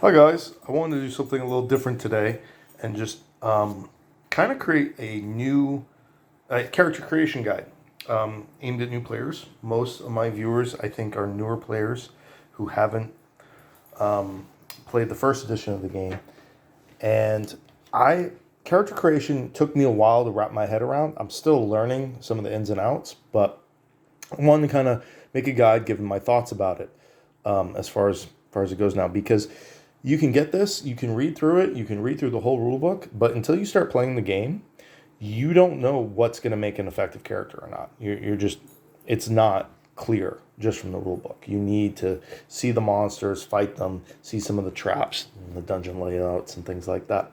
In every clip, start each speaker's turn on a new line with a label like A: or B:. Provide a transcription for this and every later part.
A: Hi guys, I wanted to do something a little different today and just kind of create a new character creation guide aimed at new players. Most of my viewers, I think, are newer players who haven't played the first edition of the game. And character creation took me a while to wrap my head around. I'm still learning some of the ins and outs, but I wanted to kind of make a guide, giving my thoughts about it as far as it goes now, because you can get this, you can read through it, you can read through the whole rule book, but until you start playing the game, you don't know what's going to make an effective character or not. You're just, it's not clear just from the rule book. You need to see the monsters, fight them, see some of the traps, and the dungeon layouts, and things like that,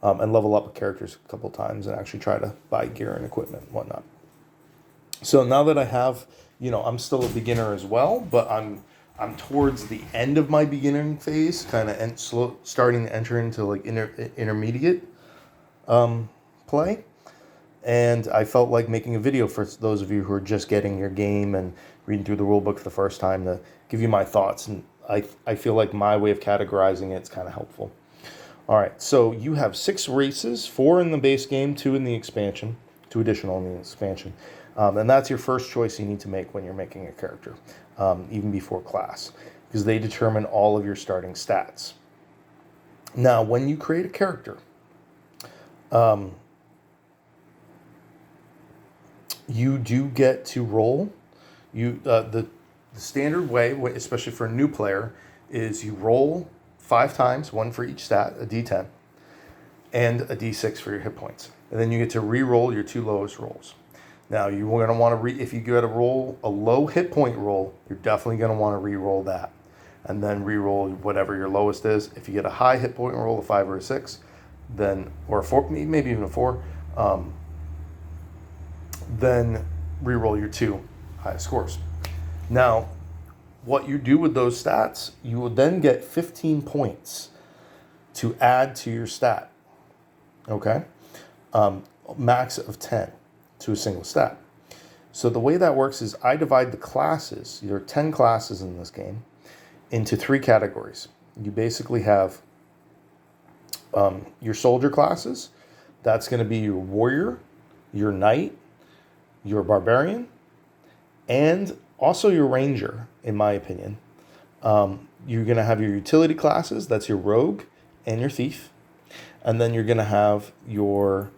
A: and level up characters a couple times and actually try to buy gear and equipment and whatnot. So now that I have, I'm still a beginner as well, but I'm towards the end of my beginning phase, kind of starting to enter into like intermediate play. And I felt like making a video for those of you who are just getting your game and reading through the rule book for the first time to give you my thoughts. And I feel like my way of categorizing it's kind of helpful. All right, so you have 6 races, 4 in the base game, 2 in the expansion, 2 additional in the expansion. And that's your first choice you need to make when you're making a character, even before class, because they determine all of your starting stats. Now, when you create a character, you do get to roll. The standard way, especially for a new player, is you roll 5 times, 1 for each stat, a d10, and a d6 for your hit points. And then you get to re-roll your 2 lowest rolls. Now, you're going to want to if you get to roll a low hit point roll, you're definitely going to want to re-roll that. And then re-roll whatever your lowest is. If you get a high hit point roll, a 5 or a 6, then, or a 4, maybe even a 4, then re-roll your 2 highest scores. Now, what you do with those stats, you will then get 15 points to add to your stat. Okay? Max of 10 to a single stat. So the way that works is I divide the classes, there are 10 classes in this game, into 3 categories. You basically have your soldier classes. That's going to be your warrior, your knight, your barbarian, and also your ranger, in my opinion. You're going to have your utility classes. That's your rogue and your thief. And then you're going to have your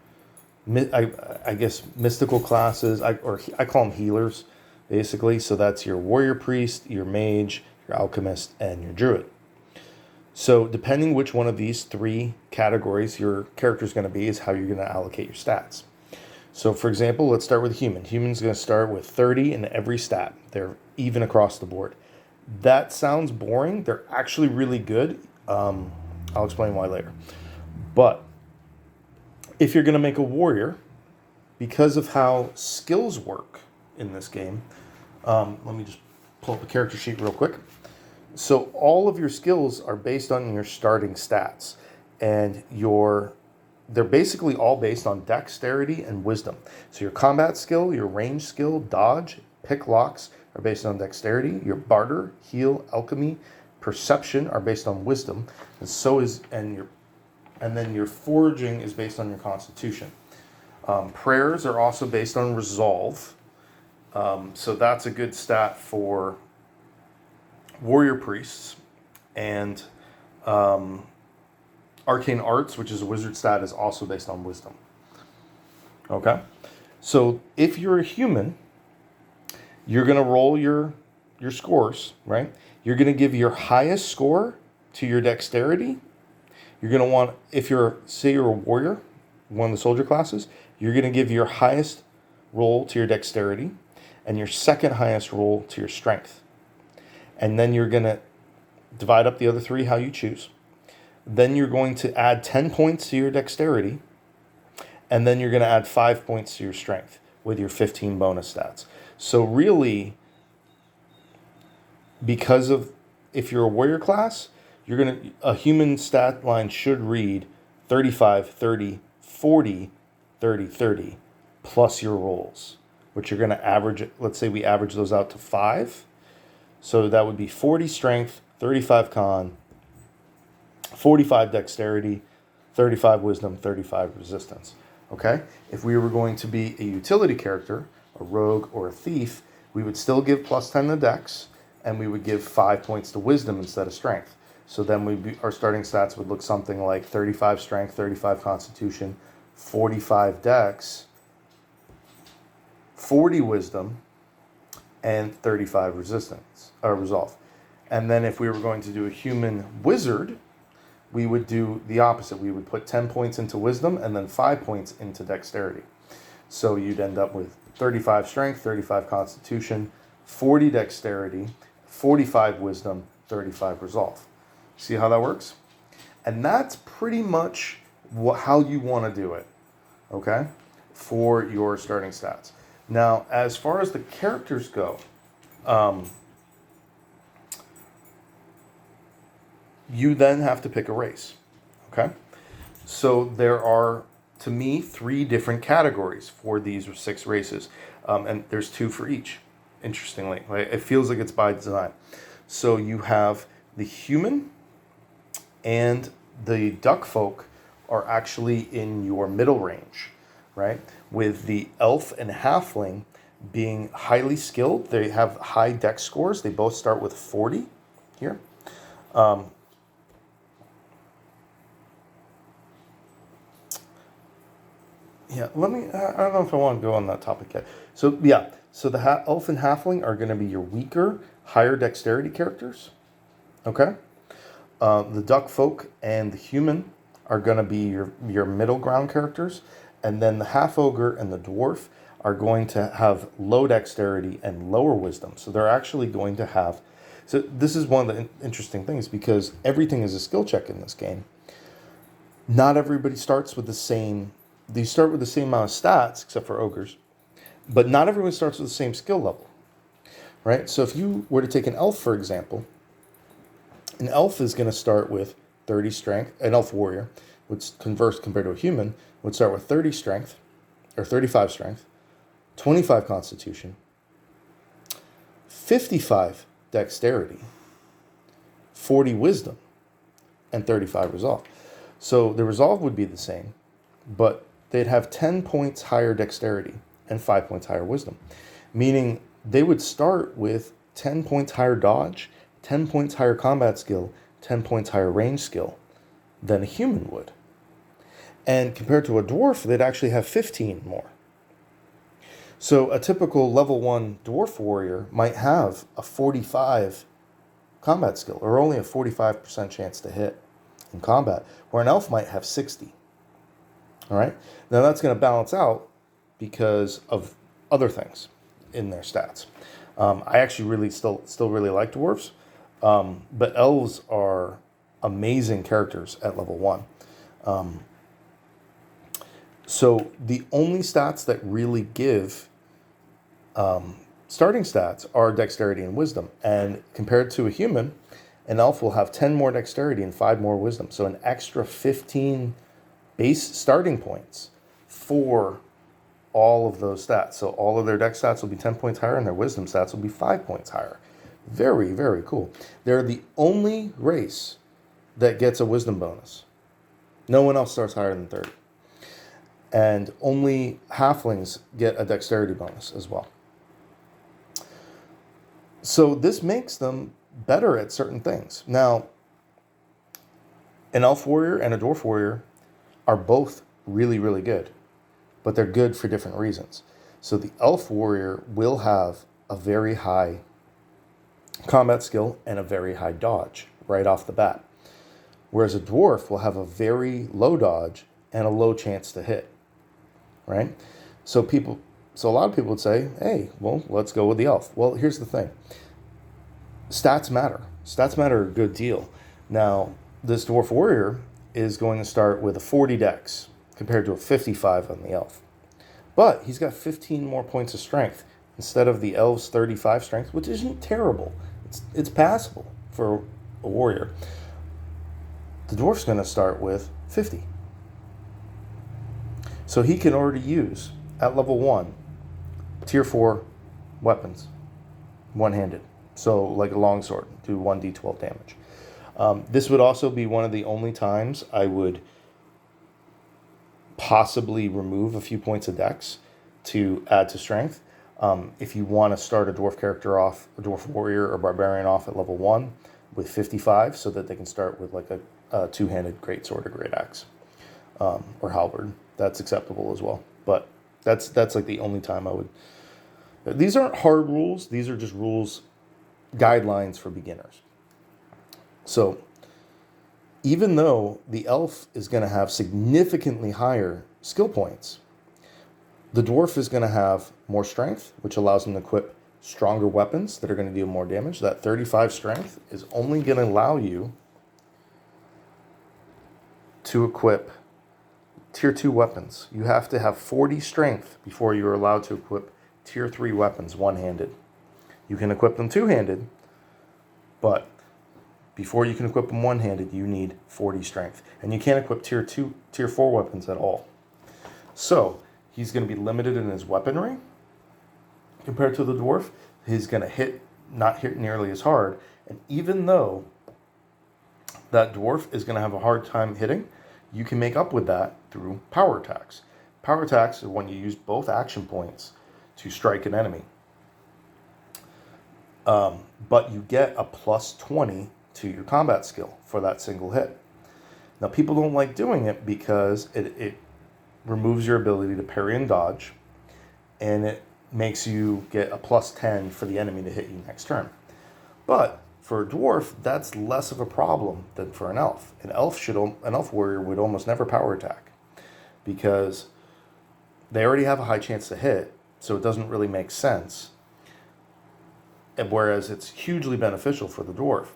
A: I guess mystical classes, I call them healers, basically. So that's your warrior priest, your mage, your alchemist, and your druid. So depending which one of these 3 categories your character is going to be is how you're going to allocate your stats. So for example, let's start with human. Human's going to start with 30 in every stat. They're even across the board. That sounds boring. They're actually really good. I'll explain why later. But if you're going to make a warrior, because of how skills work in this game, let me just pull up the character sheet real quick. So all of your skills are based on your starting stats, and they're basically all based on dexterity and wisdom. So your combat skill, your range skill, dodge, pick locks are based on dexterity. Your barter, heal, alchemy, perception are based on wisdom, and then your foraging is based on your constitution. Prayers are also based on resolve. So that's a good stat for warrior priests. And arcane arts, which is a wizard stat, is also based on wisdom. Okay? So if you're a human, you're going to roll your scores, right? You're going to give your highest score to your dexterity. You're going to want, say you're a warrior, one of the soldier classes, you're going to give your highest roll to your dexterity and your second highest roll to your strength. And then you're going to divide up the other 3 how you choose. Then you're going to add 10 points to your dexterity, and then you're going to add 5 points to your strength with your 15 bonus stats. So really, because of, if you're a warrior class, a human stat line should read 35, 30, 40, 30, 30, plus your rolls, which you're going to average. Let's say we average those out to 5. So that would be 40 strength, 35 con, 45 dexterity, 35 wisdom, 35 resistance. Okay? If we were going to be a utility character, a rogue or a thief, we would still give plus 10 to dex, and we would give 5 points to wisdom instead of strength. So then our starting stats would look something like 35 strength, 35 constitution, 45 dex, 40 wisdom, and 35 resistance, or resolve. And then if we were going to do a human wizard, we would do the opposite. We would put 10 points into wisdom and then 5 points into dexterity. So you'd end up with 35 strength, 35 constitution, 40 dexterity, 45 wisdom, 35 resolve. See how that works? And that's pretty much how you want to do it, okay, for your starting stats. Now, as far as the characters go, you then have to pick a race, okay? So there are, to me, 3 different categories for these 6 races, and there's 2 for each, interestingly. Right? It feels like it's by design. So you have the human and the duck folk are actually in your middle range, right? With the elf and halfling being highly skilled. They have high dex scores. They both start with 40 here. Yeah, I don't know if I want to go on that topic yet. So, yeah, so the elf and halfling are going to be your weaker, higher dexterity characters, okay? The duck folk and the human are going to be your middle ground characters, and then the half ogre and the dwarf are going to have low dexterity and lower wisdom. So they're actually going to have... So this is one of the interesting things, because everything is a skill check in this game. Not everybody starts with the same... They start with the same amount of stats, except for ogres, but not everyone starts with the same skill level, right? So if you were to take an elf, for example, an elf is going to start with 30 strength. An elf warrior, which compared to a human, would start with 30 strength, or 35 strength, 25 constitution, 55 dexterity, 40 wisdom, and 35 resolve. So the resolve would be the same, but they'd have 10 points higher dexterity and 5 points higher wisdom, meaning they would start with 10 points higher dodge, 10 points higher combat skill, 10 points higher range skill than a human would. And compared to a dwarf, they'd actually have 15 more. So a typical level 1 dwarf warrior might have a 45 combat skill, or only a 45% chance to hit in combat, where an elf might have 60. All right. Now that's going to balance out because of other things in their stats. I actually still really like dwarves, but elves are amazing characters at level 1. So the only stats that really give starting stats are dexterity and wisdom, and compared to a human, an elf will have 10 more dexterity and 5 more wisdom, so an extra 15 base starting points for all of those stats. So all of their dex stats will be 10 points higher, and their wisdom stats will be 5 points higher. Very, very cool. They're the only race that gets a wisdom bonus. No one else starts higher than 30. And only halflings get a dexterity bonus as well. So this makes them better at certain things. Now, an elf warrior and a dwarf warrior are both really, really good, but they're good for different reasons. So the elf warrior will have a very high combat skill and a very high dodge right off the bat, whereas a dwarf will have a very low dodge and a low chance to hit, right? So a lot of people would say, hey, well, let's go with the elf. Well, here's the thing. Stats matter. Stats matter a good deal. Now, this dwarf warrior is going to start with a 40 dex compared to a 55 on the elf. But he's got 15 more points of strength instead of the elf's 35 strength, which isn't terrible. It's passable for a warrior. The dwarf's going to start with 50. So he can already use, at level 1, tier 4 weapons, one-handed. So like a longsword, do 1d12 damage. This would also be one of the only times I would possibly remove a few points of dex to add to strength. If you want to start a dwarf character off, a dwarf warrior or barbarian off at level 1 with 55, so that they can start with like a two-handed greatsword or great axe, or halberd. That's acceptable as well. But that's like the only time I would. These aren't hard rules. These are just rules, guidelines for beginners. So even though the elf is going to have significantly higher skill points, the dwarf is going to have more strength, which allows him to equip stronger weapons that are going to deal more damage. That 35 strength is only going to allow you to equip tier 2 weapons. You have to have 40 strength before you're allowed to equip tier 3 weapons one-handed. You can equip them two-handed, but before you can equip them one-handed, you need 40 strength. And you can't equip tier 4 weapons at all. So he's going to be limited in his weaponry compared to the dwarf. He's going to not hit nearly as hard. And even though that dwarf is going to have a hard time hitting, you can make up with that through power attacks. Power attacks are when you use both action points to strike an enemy. But you get a plus 20 to your combat skill for that single hit. Now, people don't like doing it because it removes your ability to parry and dodge, and it makes you get a plus 10 for the enemy to hit you next turn. But for a dwarf, that's less of a problem than for an elf. An elf warrior would almost never power attack because they already have a high chance to hit, so it doesn't really make sense. Whereas it's hugely beneficial for the dwarf.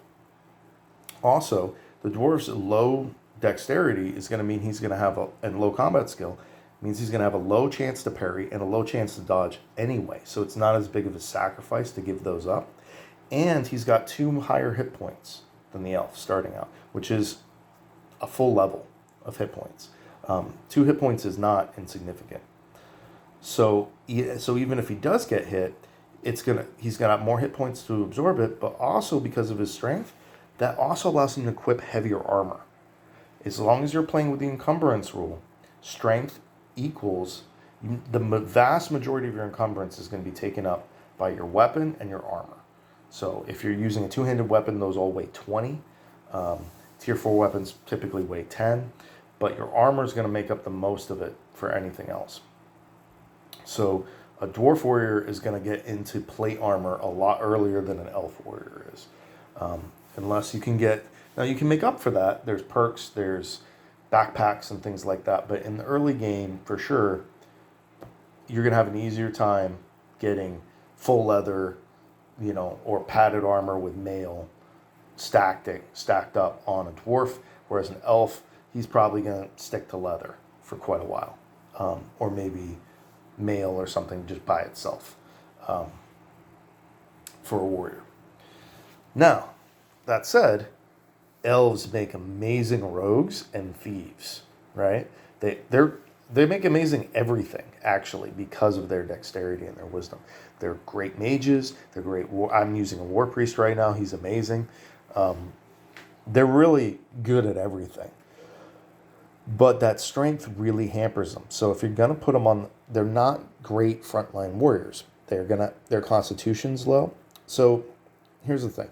A: Also, the dwarf's low dexterity is going to mean he's going to have and low combat skill means he's going to have a low chance to parry and a low chance to dodge anyway. So it's not as big of a sacrifice to give those up. And he's got 2 higher hit points than the elf starting out, which is a full level of hit points. 2 hit points is not insignificant. So even if he does get hit, he's going to have more hit points to absorb it, but also because of his strength, that also allows him to equip heavier armor. As long as you're playing with the encumbrance rule, strength equals the vast majority of your encumbrance is going to be taken up by your weapon and your armor. So if you're using a two-handed weapon, those all weigh 20. Tier 4 weapons typically weigh 10, but your armor is going to make up the most of it for anything else. So a dwarf warrior is going to get into plate armor a lot earlier than an elf warrior is. Unless you can you can make up for that. There's perks, there's backpacks and things like that. But in the early game, for sure, you're going to have an easier time getting full leather, or padded armor with mail stacked up on a dwarf. Whereas an elf, he's probably going to stick to leather for quite a while. Or maybe mail or something just by itself for a warrior. Now, that said, elves make amazing rogues and thieves, right? They make amazing everything, actually, because of their dexterity and their wisdom. They're great mages. They're great. I'm using a war priest right now. He's amazing. They're really good at everything. But that strength really hampers them. So if you're going to put them on, they're not great frontline warriors. Their constitution's low. So here's the thing.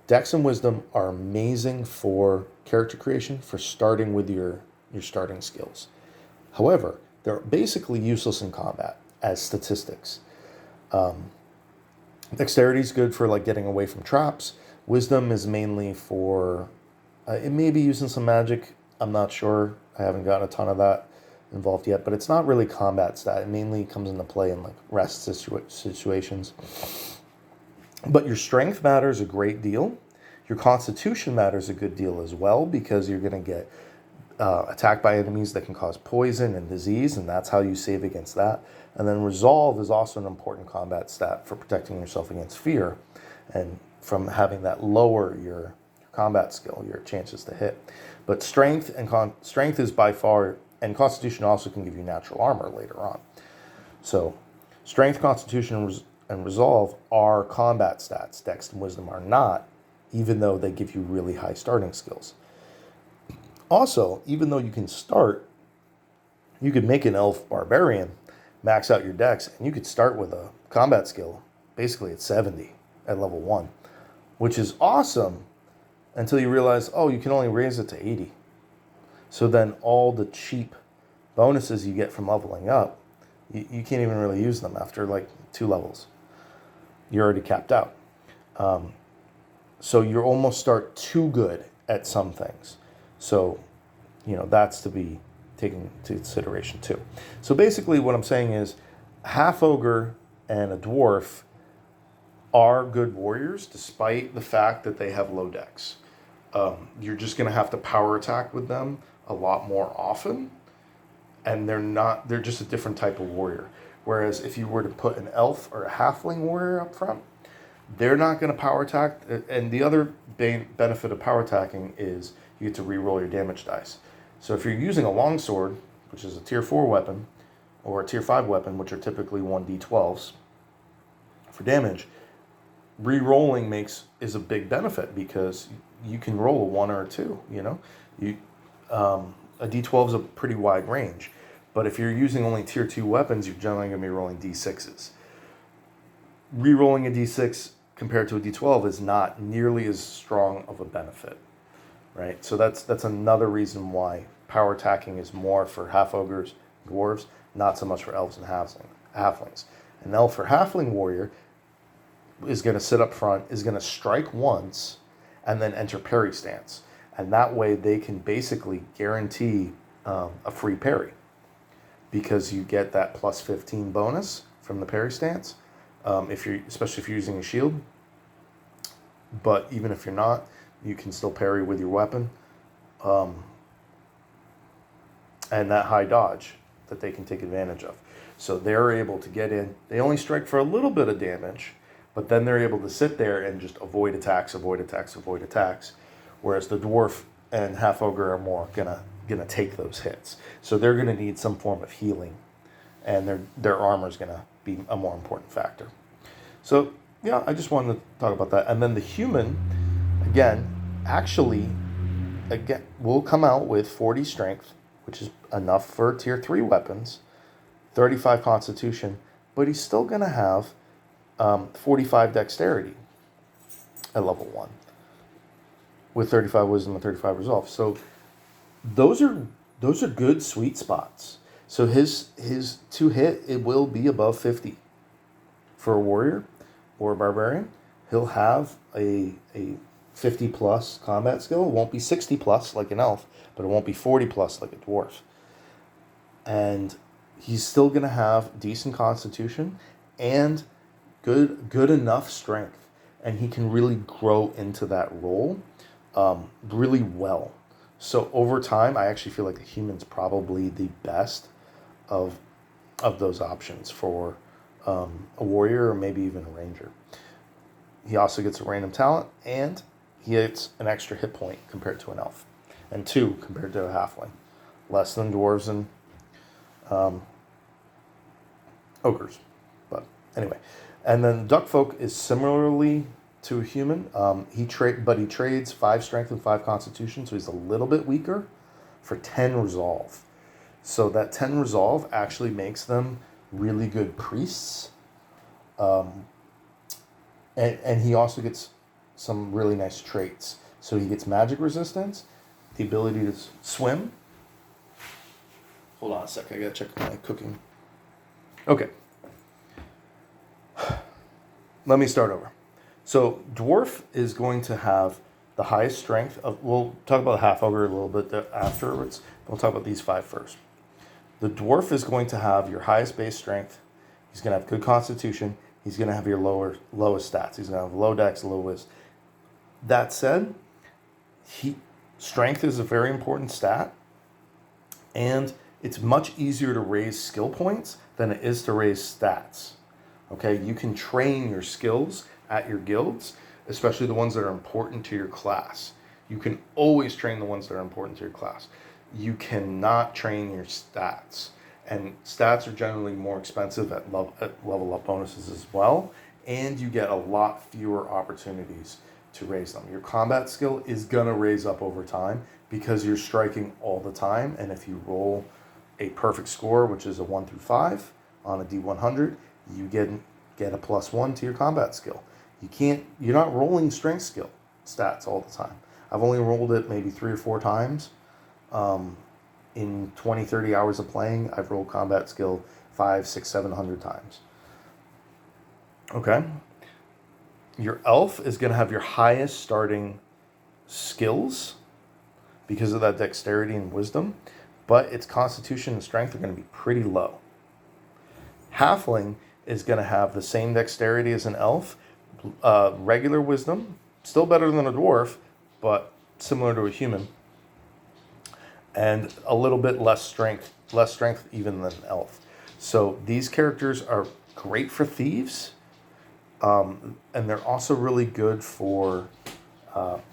A: Dex and wisdom are amazing for character creation, for starting with your starting skills. However, they're basically useless in combat as statistics. Dexterity is good for like getting away from traps. Wisdom is mainly for, it may be using some magic. I'm not sure. I haven't gotten a ton of that involved yet, but it's not really combat stat. It mainly comes into play in like rest situations. But your strength matters a great deal. Your constitution matters a good deal as well, because you're going to get attacked by enemies that can cause poison and disease, and that's how you save against that. And then resolve is also an important combat stat for protecting yourself against fear and from having that lower your combat skill, your chances to hit. But strength is by far, and constitution also can give you natural armor later on. So strength, constitution, and resolve are combat stats. Dex and wisdom are not. even though they give you really high starting skills. Also, even though you can start, you could make an elf barbarian, max out your dex, and you could start with a combat skill basically at 70 at level 1, which is awesome until you realize, oh, you can only raise it to 80. So then all the cheap bonuses you get from leveling up, you can't even really use them after like 2 levels. You're already capped out. So you almost start too good at some things. So, that's to be taken into consideration too. So basically what I'm saying is half ogre and a dwarf are good warriors despite the fact that they have low dex. You're just going to have to power attack with them a lot more often, and they're just a different type of warrior. Whereas if you were to put an elf or a halfling warrior up front, they're not going to power attack. And the other benefit of power attacking is you get to re-roll your damage dice. So if you're using a longsword, which is a tier 4 weapon, or a tier 5 weapon, which are typically 1d12s for damage, re-rolling is a big benefit because you can roll a 1 or a 2, a d12 is a pretty wide range. But if you're using only tier 2 weapons, you're generally going to be rolling d6s. Re-rolling a d6 compared to a d12 is not nearly as strong of a benefit, right? So that's another reason why power attacking is more for half ogres, dwarves, not so much for elves and halflings. An elf or halfling warrior is going to sit up front, is going to strike once, and then enter parry stance. And that way they can basically guarantee a free parry because you get that plus 15 bonus from the parry stance, especially if you're using a shield. But even if you're not, you can still parry with your weapon. And that high dodge that they can take advantage of. So they're able to get in. They only strike for a little bit of damage, but then they're able to sit there and just avoid attacks. Whereas the dwarf and half ogre are more gonna take those hits. So they're gonna need some form of healing, and their armor is gonna be a more important factor. So yeah, I just wanted to talk about that. And then the human, will come out with 40 strength, which is enough for tier 3 weapons, 35 constitution, but he's still gonna have 45 dexterity at level 1 with 35 wisdom and 35 resolve. So those are good sweet spots. So his to hit, it will be above 50 for a warrior or a barbarian. He'll have a 50 plus combat skill. It won't be 60 plus like an elf, but it won't be 40 plus like a dwarf. And he's still going to have decent constitution and good enough strength, and he can really grow into that role really well. So over time, I actually feel like the human's probably the best of those options for a warrior or maybe even a ranger. He also gets a random talent, and he gets an extra hit point compared to an elf, and 2 compared to a halfling, less than dwarves and ogres. But anyway, and then Duckfolk is similarly to a human. He trades 5 strength and 5 constitution, so he's a little bit weaker for 10 resolve. So that 10 resolve actually makes them really good priests. And he also gets some really nice traits. So he gets magic resistance, the ability to swim. Hold on a sec, I gotta check my cooking. Okay. Let me start over. So dwarf is going to have the highest strength of, we'll talk about half ogre a little bit afterwards. We'll talk about these 5 first. The dwarf is going to have your highest base strength. He's going to have good constitution. He's going to have your lowest stats. He's going to have low dex, low wisdom. That said, strength is a very important stat, and it's much easier to raise skill points than it is to raise stats. Okay, you can train your skills at your guilds, especially the ones that are important to your class. You can always train the ones that are important to your class. You cannot train your stats. And stats are generally more expensive at level up bonuses as well. And you get a lot fewer opportunities to raise them. Your combat skill is going to raise up over time because you're striking all the time. And if you roll a perfect score, which is a 1 through 5 on a D100, you get a +1 to your combat skill. You're not rolling strength skill stats all the time. I've only rolled it maybe 3 or 4 times. In 20, 30 hours of playing, I've rolled combat skill 500, 600, 700 times. Okay. Your elf is going to have your highest starting skills because of that dexterity and wisdom, but its constitution and strength are going to be pretty low. Halfling is going to have the same dexterity as an elf, regular wisdom, still better than a dwarf, but similar to a human, and a little bit less strength even than an elf. So these characters are great for thieves, and they're also really good for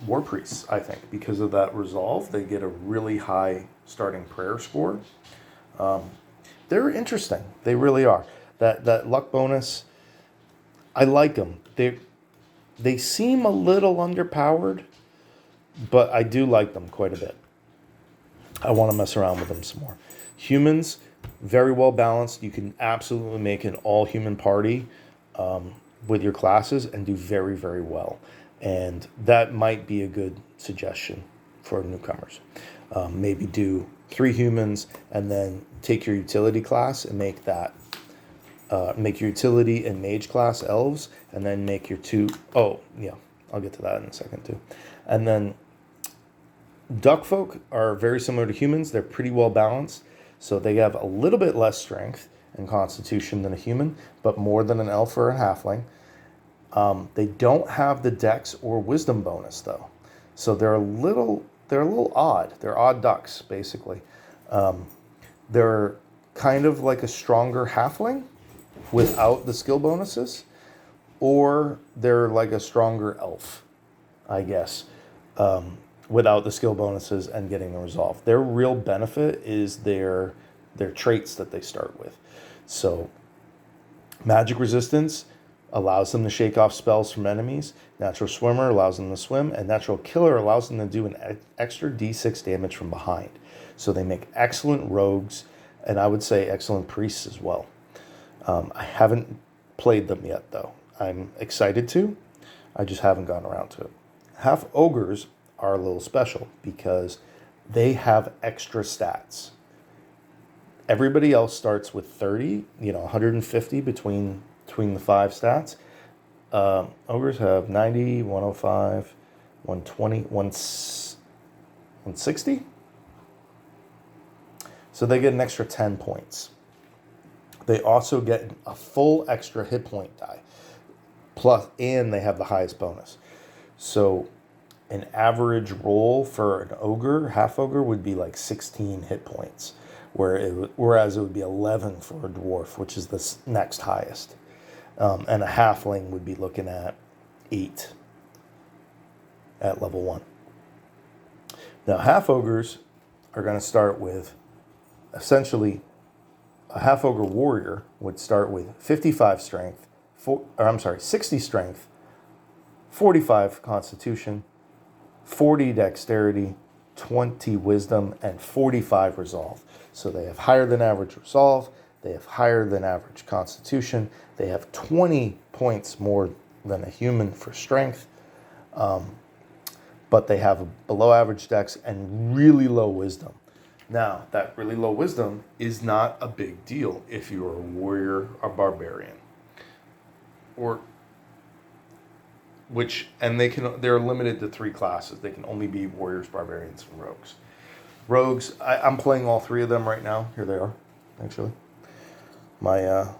A: war priests, I think, because of that resolve. They get a really high starting prayer score. They're interesting. They really are. That luck bonus, I like them. They seem a little underpowered, but I do like them quite a bit. I want to mess around with them some more. Humans, very well balanced. You can absolutely make an all-human party with your classes and do very, very well. And that might be a good suggestion for newcomers. Maybe do 3 humans and then take your utility class and make that. Make your utility and mage class elves, and then make your 2... Oh, yeah, I'll get to that in a second too. And then duck folk are very similar to humans. They're pretty well balanced. So they have a little bit less strength and constitution than a human, but more than an elf or a halfling. They don't have the dex or wisdom bonus though. So they're a little odd. They're odd ducks, basically. They're kind of like a stronger halfling without the skill bonuses, or they're like a stronger elf, I guess, without the skill bonuses and getting the resolve. Their real benefit is their traits that they start with. So magic resistance allows them to shake off spells from enemies. Natural swimmer allows them to swim, and natural killer allows them to do an extra d6 damage from behind. So they make excellent rogues, and I would say excellent priests as well. I haven't played them yet, though. I'm excited to. I just haven't gotten around to it. Half ogres are a little special because they have extra stats. Everybody else starts with 30, 150 between the 5 stats. Ogres have 90, 105, 120, 160. So they get an extra 10 points. They also get a full extra hit point die. And they have the highest bonus. So an average roll for an ogre, half ogre, would be like 16 hit points, whereas it would be 11 for a dwarf, which is the next highest. And a halfling would be looking at 8 at level 1. Now, half ogres are going to start with, essentially, a half ogre warrior would start with 55 strength, 60 strength, 45 constitution, 40 dexterity, 20 wisdom, and 45 resolve. So they have higher than average resolve, they have higher than average constitution, they have 20 points more than a human for strength, but they have a below average dex and really low wisdom. Now, that really low wisdom is not a big deal if you're a warrior or barbarian. They're limited to 3 classes. They can only be warriors, barbarians, and rogues. Rogues, I'm playing all 3 of them right now. Here they are, actually. My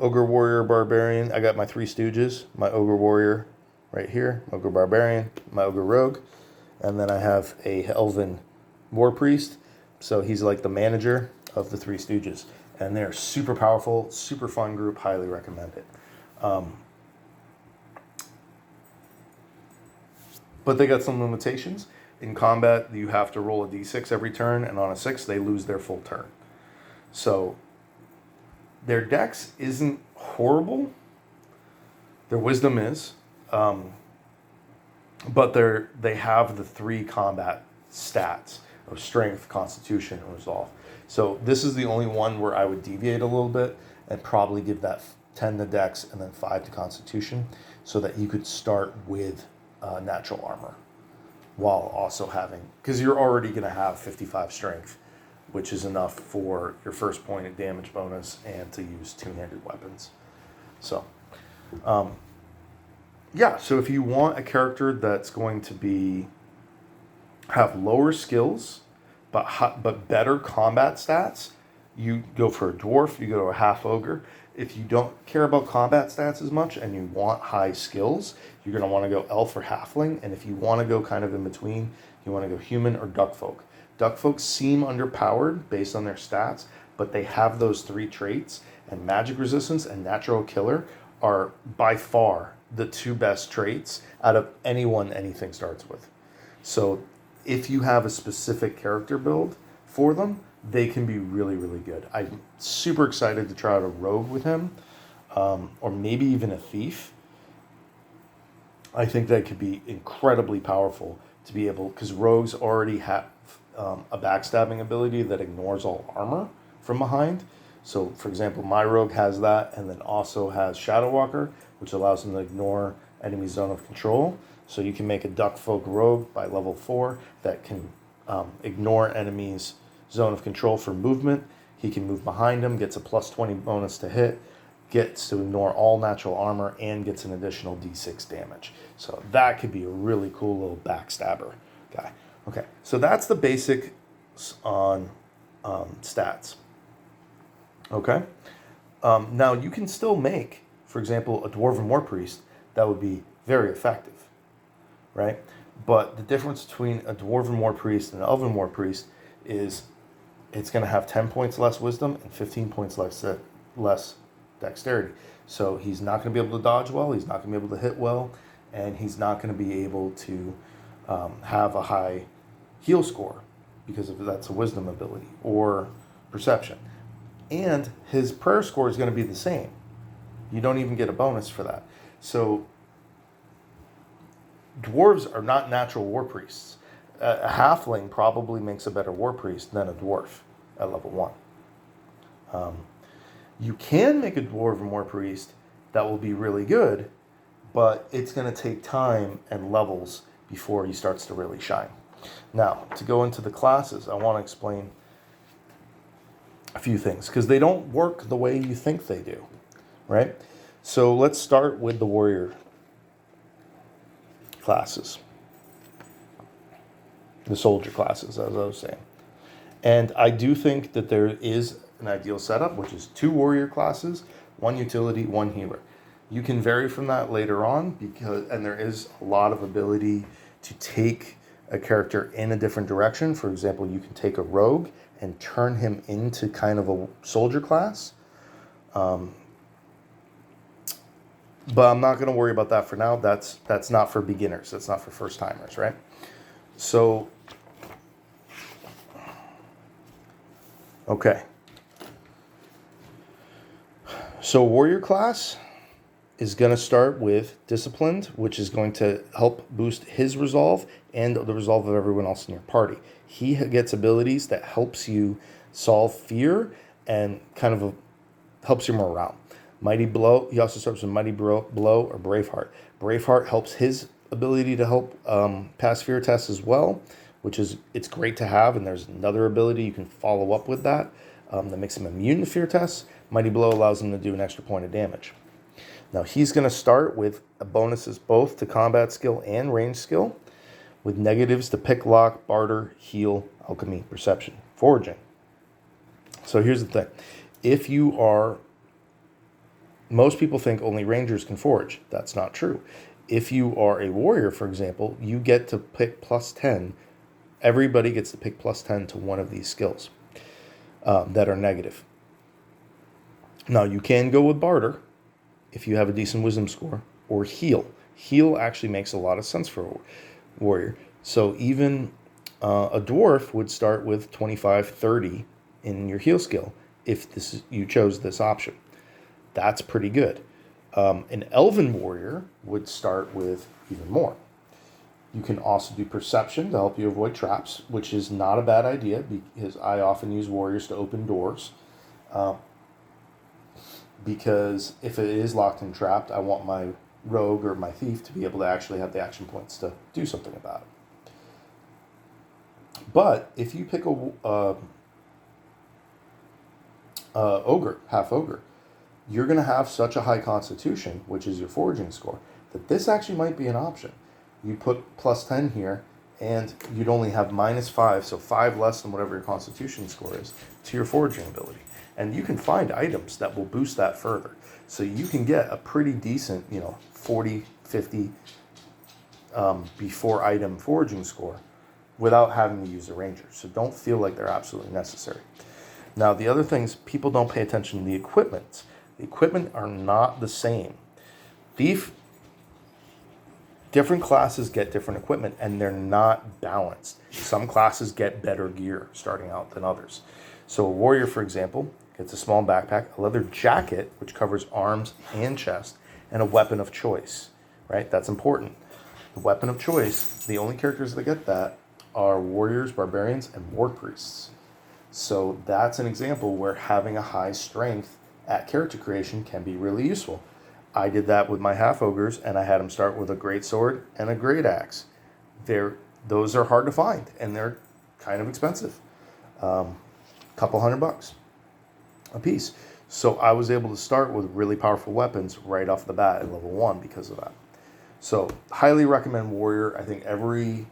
A: ogre warrior barbarian. I got my 3 stooges. My ogre warrior right here. Ogre barbarian. My ogre rogue. And then I have a elven war priest. So he's like the manager of the 3 stooges. And they're super powerful, super fun group. Highly recommend it. But they got some limitations. In combat, you have to roll a d6 every turn, and on a 6, they lose their full turn. So their dex isn't horrible. Their wisdom is. but they have the 3 combat stats of strength, constitution, and resolve. So this is the only one where I would deviate a little bit and probably give that 10 to dex and then 5 to constitution, so that you could start with natural armor while also having, because you're already going to have 55 strength, which is enough for your first point of damage bonus and to use 2-handed weapons. So yeah, so if you want a character that's going to have lower skills but better combat stats, you go for a dwarf, you go to a half ogre. If you don't care about combat stats as much and you want high skills, you're going to want to go elf or halfling. And if you want to go kind of in between, you want to go human or duck folk. Duck folk seem underpowered based on their stats, but they have those 3 traits, and magic resistance and natural killer are by far the 2 best traits out of anyone anything starts with. So if you have a specific character build for them, they can be really, really good. I'm super excited to try out a rogue with him, or maybe even a thief. I think that could be incredibly powerful to be able, because rogues already have a backstabbing ability that ignores all armor from behind. So, for example, my rogue has that, and then also has Shadow Walker, which allows him to ignore enemy zone of control. So you can make a duck folk rogue by level 4 that can ignore enemies' zone of control for movement. He can move behind him, gets a plus 20 bonus to hit, gets to ignore all natural armor, and gets an additional d6 damage. So that could be a really cool little backstabber guy. Okay, so that's the basics on stats. Okay, now you can still make, for example, a Dwarven War Priest that would be very effective, right? But the difference between a Dwarven War Priest and an Elven War Priest is it's going to have 10 points less wisdom and 15 points less dexterity. So he's not going to be able to dodge well, he's not going to be able to hit well, and he's not going to be able to have a high heal score, because that's a wisdom ability or perception. And his prayer score is going to be the same. You don't even get a bonus for that. So dwarves are not natural war priests. A halfling probably makes a better war priest than a dwarf at level 1. You can make a dwarven war priest that will be really good, but it's going to take time and levels before he starts to really shine. Now, to go into the classes, I want to explain a few things, because they don't work the way you think they do, right? So let's start with the warrior classes. The soldier classes, as I was saying. And I do think that there is an ideal setup, which is 2 warrior classes, 1 utility, 1 healer. You can vary from that later on, and there is a lot of ability to take a character in a different direction. For example, you can take a rogue and turn him into kind of a soldier class. But I'm not going to worry about that for now. That's not for beginners. That's not for first timers, right? So, okay. So warrior class is going to start with disciplined, which is going to help boost his resolve and the resolve of everyone else in your party. He gets abilities that helps you solve fear and kind of helps your morale. Mighty Blow, he also starts with Mighty Blow or Braveheart. Braveheart helps his ability to help pass fear tests as well, which is, it's great to have, and there's another ability you can follow up with that makes him immune to fear tests. Mighty Blow allows him to do an extra point of damage. Now he's going to start with bonuses both to combat skill and range skill, with negatives to pick, lock, barter, heal, alchemy, perception, foraging. So here's the thing. If you are, most people think only rangers can forage. That's not true. If you are a warrior, for example, you get to pick plus 10. Everybody gets to pick plus 10 to one of these skills that are negative. Now you can go with barter if you have a decent wisdom score, or heal. Heal actually makes a lot of sense for a warrior. So even a dwarf would start with 25, 30 in your heal skill if you chose this option. That's pretty good. An elven warrior would start with even more. You can also do perception to help you avoid traps, which is not a bad idea because I often use warriors to open doors. Because if it is locked and trapped, I want my rogue or my thief to be able to actually have the action points to do something about it. But if you pick a ogre, half ogre, you're going to have such a high constitution, which is your foraging score, that this actually might be an option. You put plus 10 here, and you'd only have -5, so 5 less than whatever your constitution score is, to your foraging ability. And you can find items that will boost that further. So you can get a pretty decent, 40, 50 before item foraging score without having to use a ranger. So don't feel like they're absolutely necessary. Now, the other things, people don't pay attention to the equipment. The equipment are not the same. Different classes get different equipment, and they're not balanced. Some classes get better gear starting out than others. So a warrior, for example, gets a small backpack, a leather jacket, which covers arms and chest, and a weapon of choice, right? That's important. The weapon of choice, the only characters that get that are warriors, barbarians, and war priests. So that's an example where having a high strength at character creation can be really useful. I did that with my half ogres, and I had them start with a great sword and a great axe. Those are hard to find, and they're kind of expensive. Couple $100 a piece. So I was able to start with really powerful weapons right off the bat at level 1 because of that. So highly recommend warrior. I think every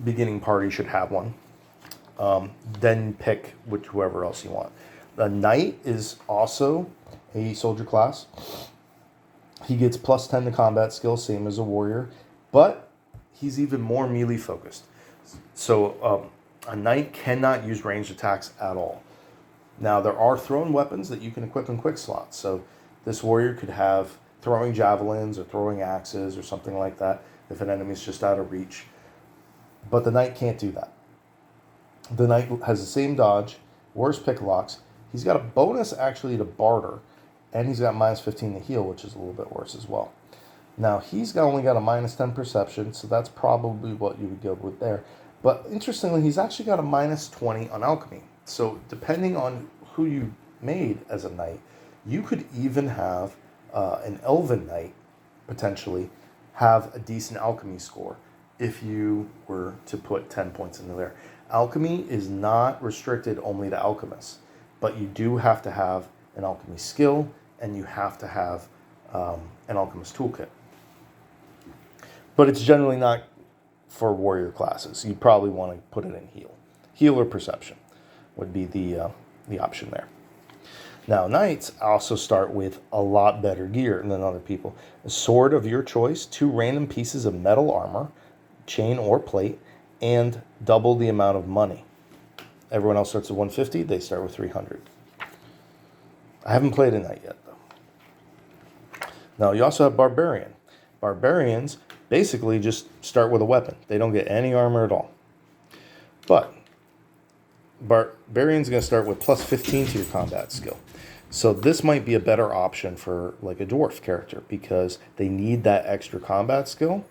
A: beginning party should have one. Then pick whoever else you want. The knight is also a soldier class. He gets plus 10 to combat skill, same as a warrior, but he's even more melee focused. So a knight cannot use ranged attacks at all. Now, there are thrown weapons that you can equip in quick slots. So this warrior could have throwing javelins or throwing axes or something like that if an enemy's just out of reach. But the knight can't do that. The knight has the same dodge, worse pick locks. He's got a bonus actually to barter, and he's got -15 to heal, which is a little bit worse as well. Now, only got a -10 perception, so that's probably what you would go with there. But interestingly, he's actually got a -20 on alchemy. So depending on who you made as a knight, you could even have an elven knight potentially have a decent alchemy score if you were to put 10 points into there. Alchemy is not restricted only to alchemists, but you do have to have an alchemy skill, and you have to have an alchemist toolkit. But it's generally not for warrior classes. You probably want to put it in heal. Heal or perception would be the option there. Now, knights also start with a lot better gear than other people. A sword of your choice, 2 random pieces of metal armor, chain or plate, and double the amount of money. Everyone else starts at 150. They start with 300. I haven't played a knight yet, though. Now, you also have barbarian. Barbarians basically just start with a weapon. They don't get any armor at all. But barbarian's going to start with +15 to your combat skill. So this might be a better option for like a dwarf character because they need that extra combat skill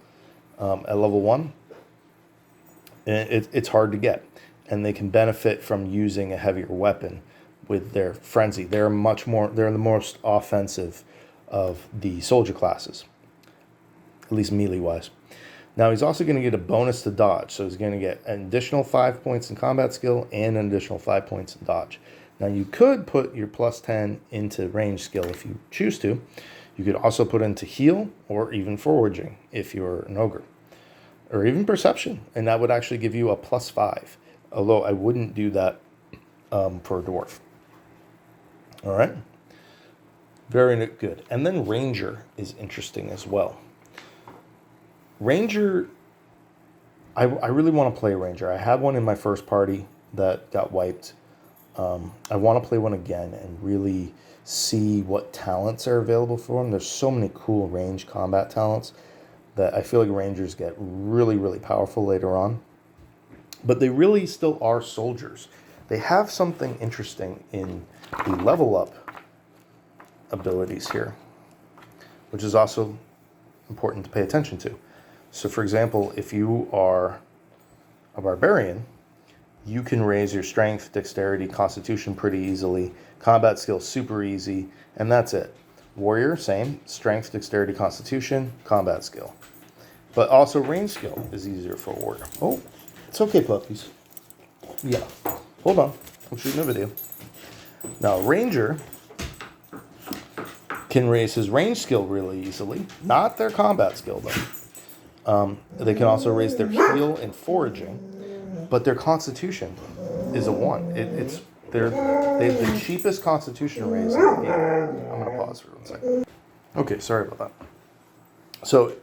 A: at level 1. And it's hard to get. And they can benefit from using a heavier weapon with their frenzy. They're the most offensive of the soldier classes, at least melee-wise. Now, he's also going to get a bonus to dodge. So he's going to get an additional 5 points in combat skill and an additional 5 points in dodge. Now, you could put your +10 into range skill if you choose to. You could also put into heal or even foraging if you're an ogre. Or even perception. And that would actually give you a +5. Although I wouldn't do that for a dwarf. All right? Very good. And then ranger is interesting as well. Ranger, I really want to play ranger. I had one in my first party that got wiped. I want to play one again and really see what talents are available for them. There's so many cool range combat talents that I feel like rangers get really, really powerful later on. But they really still are soldiers. They have something interesting in the level up abilities here, which is also important to pay attention to. So for example, if you are a barbarian, you can raise your strength, dexterity, constitution pretty easily. Combat skill, super easy, and that's it. Warrior, same. Strength, dexterity, constitution, combat skill. But also range skill is easier for a warrior. Oh, it's okay, puppies. Yeah. Hold on. I'm shooting a video. Now, a ranger can raise his range skill really easily. Not their combat skill, though. They can also raise their heal and foraging, but their constitution is a 1. They have the cheapest constitution raise in the game. I'm going to pause for 1 second. Okay, sorry about that. So,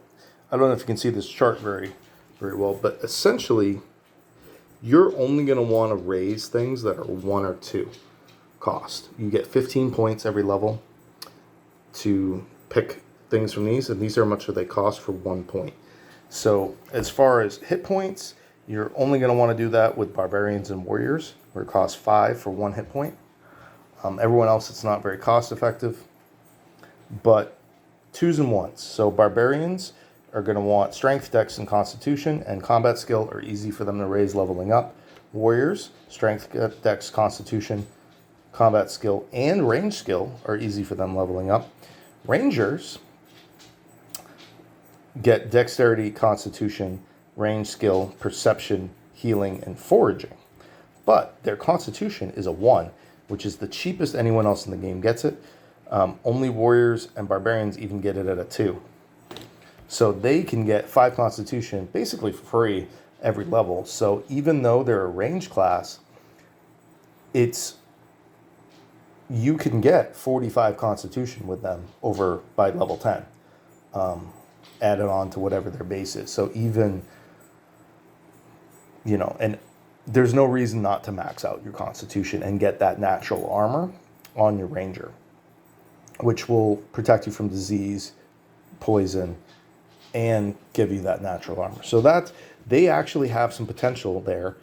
A: I don't know if you can see this chart very, very well, but essentially, you're only going to want to raise things that are 1 or 2 cost. You get 15 points every level to pick things from these, and these are how much they cost for 1 point. So as far as hit points, you're only going to want to do that with barbarians and warriors, where it costs 5 for 1 hit point. Everyone else, it's not very cost effective, but 2s and 1s. So barbarians are going to want strength, dex, and constitution, and combat skill are easy for them to raise leveling up. Warriors, strength, dex, constitution, combat skill, and range skill are easy for them leveling up. Rangers get dexterity, constitution, range skill, perception, healing, and foraging. But their constitution is a 1, which is the cheapest anyone else in the game gets it. Only warriors and barbarians even get it at a 2. So they can get 5 constitution basically for free every level. So even though they're a range class, you can get 45 constitution with them over by level 10, added on to whatever their base is. So even, and there's no reason not to max out your constitution and get that natural armor on your ranger, which will protect you from disease, poison, and give you that natural armor. So they actually have some potential there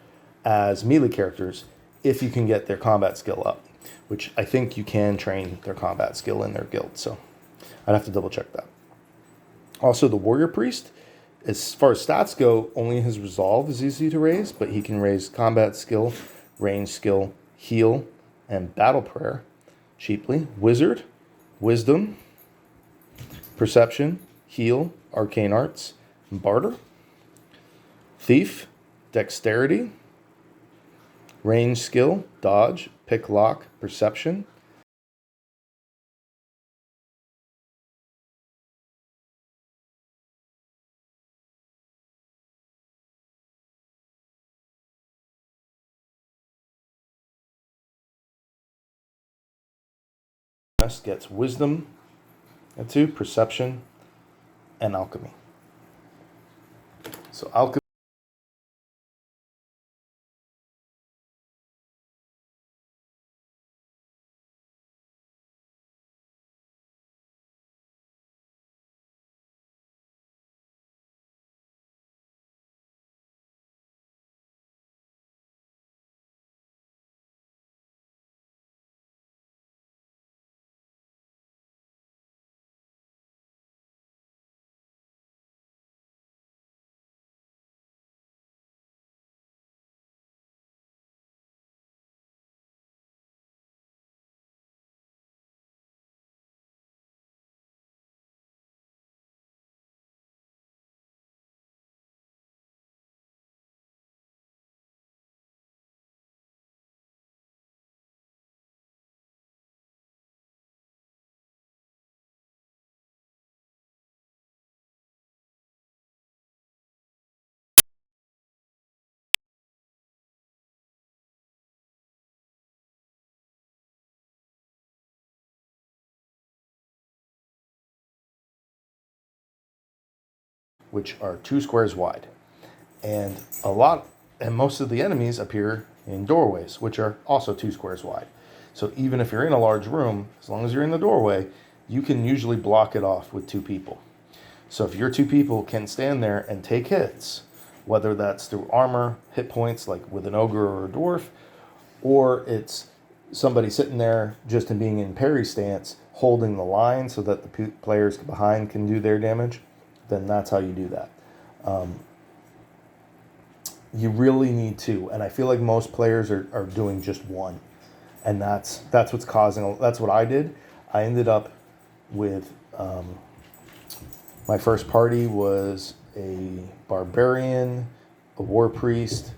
A: as melee characters if you can get their combat skill up, which I think you can train their combat skill in their guild. So I'd have to double check that. Also, the warrior priest, as far as stats go, only his resolve is easy to raise, but he can raise combat skill, range skill, heal, and battle prayer cheaply. Wizard, wisdom, perception, heal, arcane arts, and barter. Thief, dexterity, range skill, dodge, pick lock, perception. Gets wisdom at 2, perception, and alchemy. So alchemy which are 2 squares wide. And most of the enemies appear in doorways, which are also 2 squares wide. So even if you're in a large room, as long as you're in the doorway, you can usually block it off with 2 people. So if your 2 people can stand there and take hits, whether that's through armor, hit points like with an ogre or a dwarf, or it's somebody sitting there just in being in parry stance, holding the line so that the players behind can do their damage, then that's how you do that. You really need two, and I feel like most players are doing just one, and that's what's causing. That's what I did. I ended up with my first party was a barbarian, a war priest,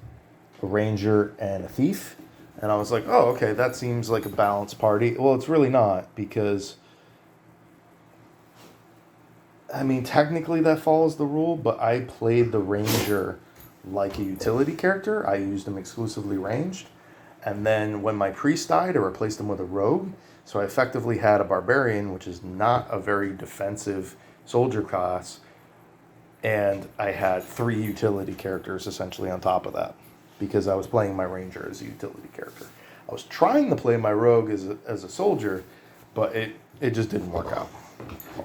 A: a ranger, and a thief, and I was like, oh, okay, that seems like a balanced party. Well, it's really not, because I mean, technically that follows the rule, but I played the ranger like a utility character. I used him exclusively ranged. And then when my priest died, I replaced him with a rogue. So I effectively had a barbarian, which is not a very defensive soldier class. And I had 3 utility characters essentially on top of that, because I was playing my ranger as a utility character. I was trying to play my rogue as a soldier, but it just didn't work out.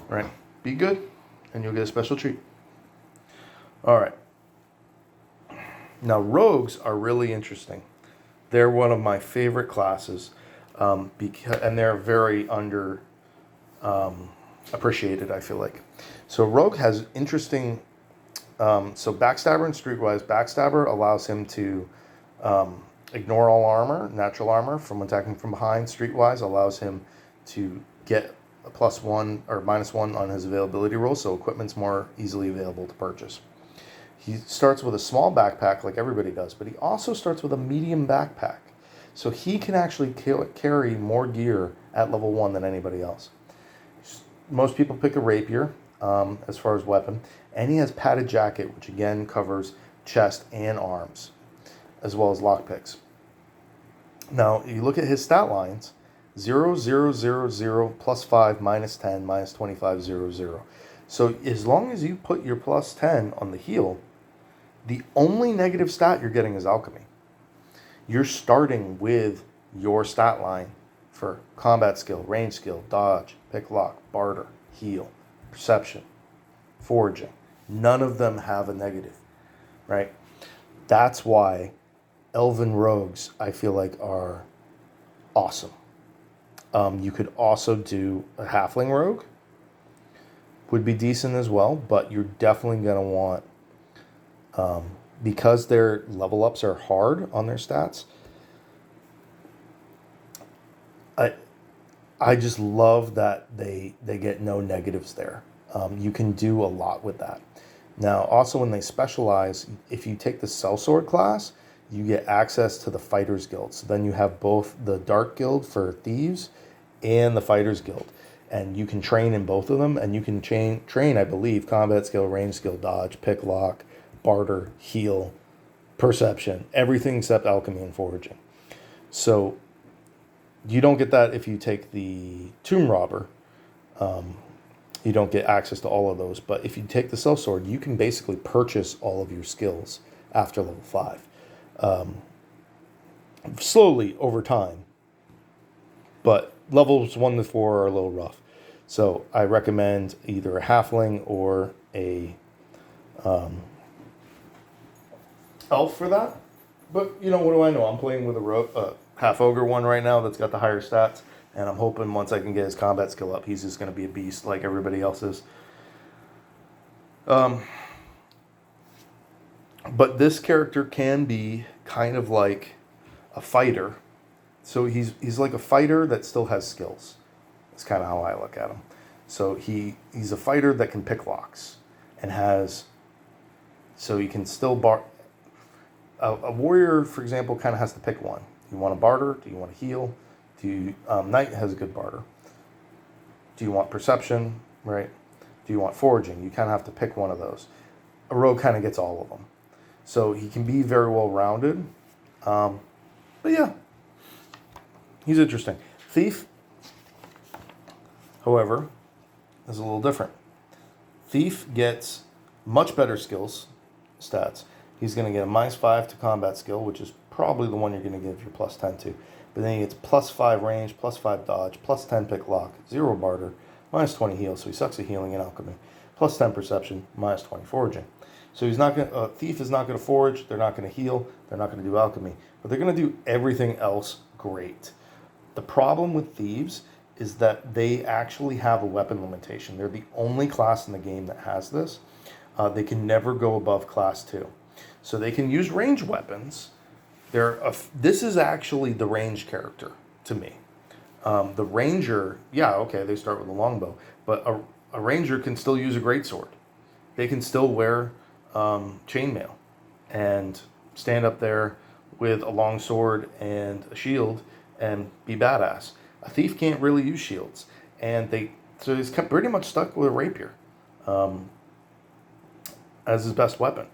A: Right? Be good, and you'll get a special treat. All right. Now, rogues are really interesting. They're one of my favorite classes, and they're very under appreciated, I feel like. So rogue has interesting. So backstabber and streetwise. Backstabber allows him to ignore all armor, natural armor, from attacking from behind. Streetwise allows him to get a +1 or -1 on his availability roll, so equipment's more easily available to purchase. He starts with a small backpack like everybody does, but he also starts with a medium backpack. So he can actually carry more gear at level 1 than anybody else. Most people pick a rapier as far as weapon, and he has padded jacket, which again covers chest and arms, as well as lockpicks. Now, you look at his stat lines, 0, 0, 0, 0, +5, -10, -25, 0, 0. So as long as you put your +10 on the heal, the only negative stat you're getting is alchemy. You're starting with your stat line for combat skill, range skill, dodge, pick lock, barter, heal, perception, foraging. None of them have a negative, right? That's why elven rogues, I feel like, are awesome. You could also do a halfling rogue, would be decent as well, but you're definitely going to want, because their level ups are hard on their stats, I just love that they get no negatives there. You can do a lot with that. Now, also when they specialize, if you take the sellsword class, you get access to the Fighters Guild. So then you have both the Dark Guild for thieves and the Fighters Guild. And you can train in both of them, and you can train, I believe, combat skill, range skill, dodge, pick lock, barter, heal, perception, everything except alchemy and foraging. So you don't get that if you take the Tomb Robber. You don't get access to all of those. But if you take the sellsword, you can basically purchase all of your skills after level 5. Slowly over time. But levels 1 to 4 are a little rough. So I recommend either a halfling or a elf for that. But, you know, what do I know? I'm playing with a half ogre one right now that's got the higher stats. And I'm hoping once I can get his combat skill up, he's just going to be a beast like everybody else is. But this character can be kind of like a fighter. So he's like a fighter that still has skills. That's kind of how I look at him. So he's a fighter that can pick locks and has, so he can still a warrior, for example, kind of has to pick one. Do you want to barter? Do you want to heal? Knight has a good barter. Do you want perception? Right? Do you want foraging? You kind of have to pick one of those. A rogue kind of gets all of them. So he can be very well rounded. But yeah, he's interesting. Thief, however, is a little different. Thief gets much better skills, stats. He's going to get a -5 to combat skill, which is probably the one you're going to give your +10 to. But then he gets +5 range, +5 dodge, +10 pick lock, 0 barter, -20 heal, so he sucks at healing and alchemy, +10 perception, -20 foraging. So he's not going. Thief is not going to forage. They're not going to heal. They're not going to do alchemy, but they're going to do everything else great. The problem with thieves is that they actually have a weapon limitation. They're the only class in the game that has this. They can never go above class 2. So they can use ranged weapons. This is actually the ranged character to me. The ranger, yeah, okay, they start with a longbow, but a ranger can still use a greatsword. They can still wear chainmail and stand up there with a long sword and a shield and be badass. A thief can't really use shields, and so he's pretty much stuck with a rapier as his best weapon.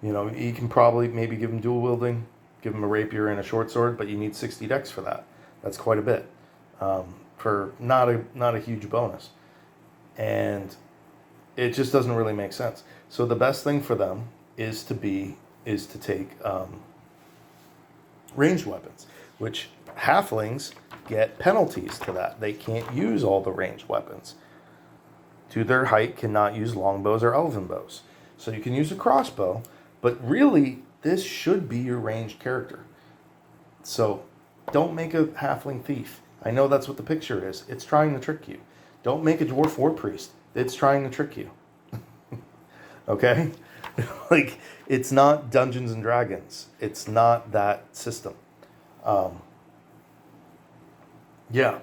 A: You know, he can probably maybe give him dual wielding, give him a rapier and a short sword, but you need 60 dex for that. That's quite a bit for not a huge bonus, and it just doesn't really make sense. So the best thing for them is to take ranged weapons, which halflings get penalties to that. They can't use all the ranged weapons. To their height, cannot use longbows or elven bows. So you can use a crossbow, but really, this should be your ranged character. So don't make a halfling thief. I know that's what the picture is. It's trying to trick you. Don't make a dwarf war priest. It's trying to trick you. Okay? Like, it's not Dungeons and Dragons. It's not that system. Yeah.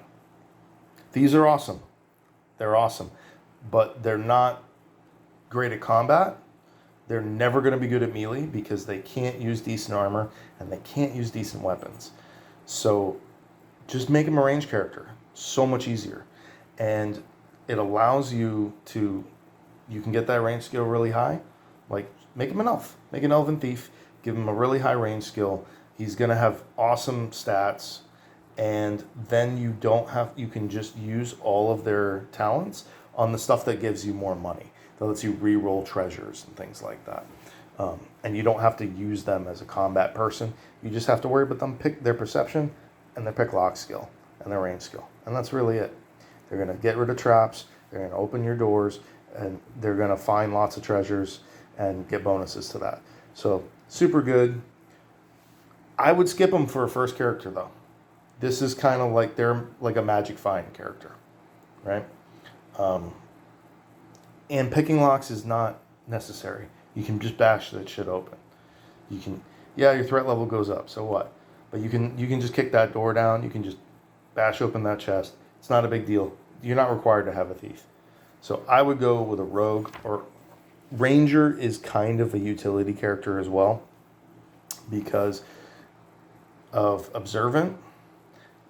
A: These are awesome. They're awesome. But they're not great at combat. They're never going to be good at melee because they can't use decent armor and they can't use decent weapons. So just make them a ranged character. So much easier. And it allows you can get that range skill really high. Like, make him an elf. Make an elven thief. Give him a really high range skill. He's going to have awesome stats. And then you can just use all of their talents on the stuff that gives you more money. That lets you re-roll treasures and things like that. And you don't have to use them as a combat person. You just have to worry about them pick their perception and their pick lock skill and their range skill. And that's really it. They're going to get rid of traps. They're going to open your doors. And they're going to find lots of treasures and get bonuses to that. So, super good. I would skip them for a first character, though. This is kind of like they're like a magic find character, right? And picking locks is not necessary. You can just bash that shit open. You can, yeah, your threat level goes up, so what? But you can just kick that door down. You can just bash open that chest. It's not a big deal. You're not required to have a thief. So I would go with a rogue, or ranger is kind of a utility character as well because of observant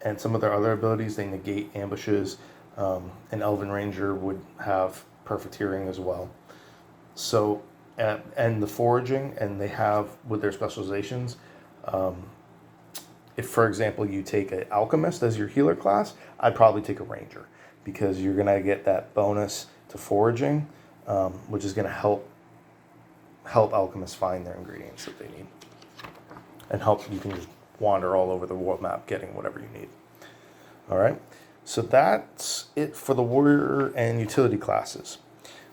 A: and some of their other abilities. They negate ambushes. An elven ranger would have perfect hearing as well. So, and the foraging, and they have with their specializations, if, for example, you take an alchemist as your healer class, I'd probably take a ranger because you're going to get that bonus to foraging, which is going to help alchemists find their ingredients that they need. And you can just wander all over the world map getting whatever you need. All right? So that's it for the warrior and utility classes.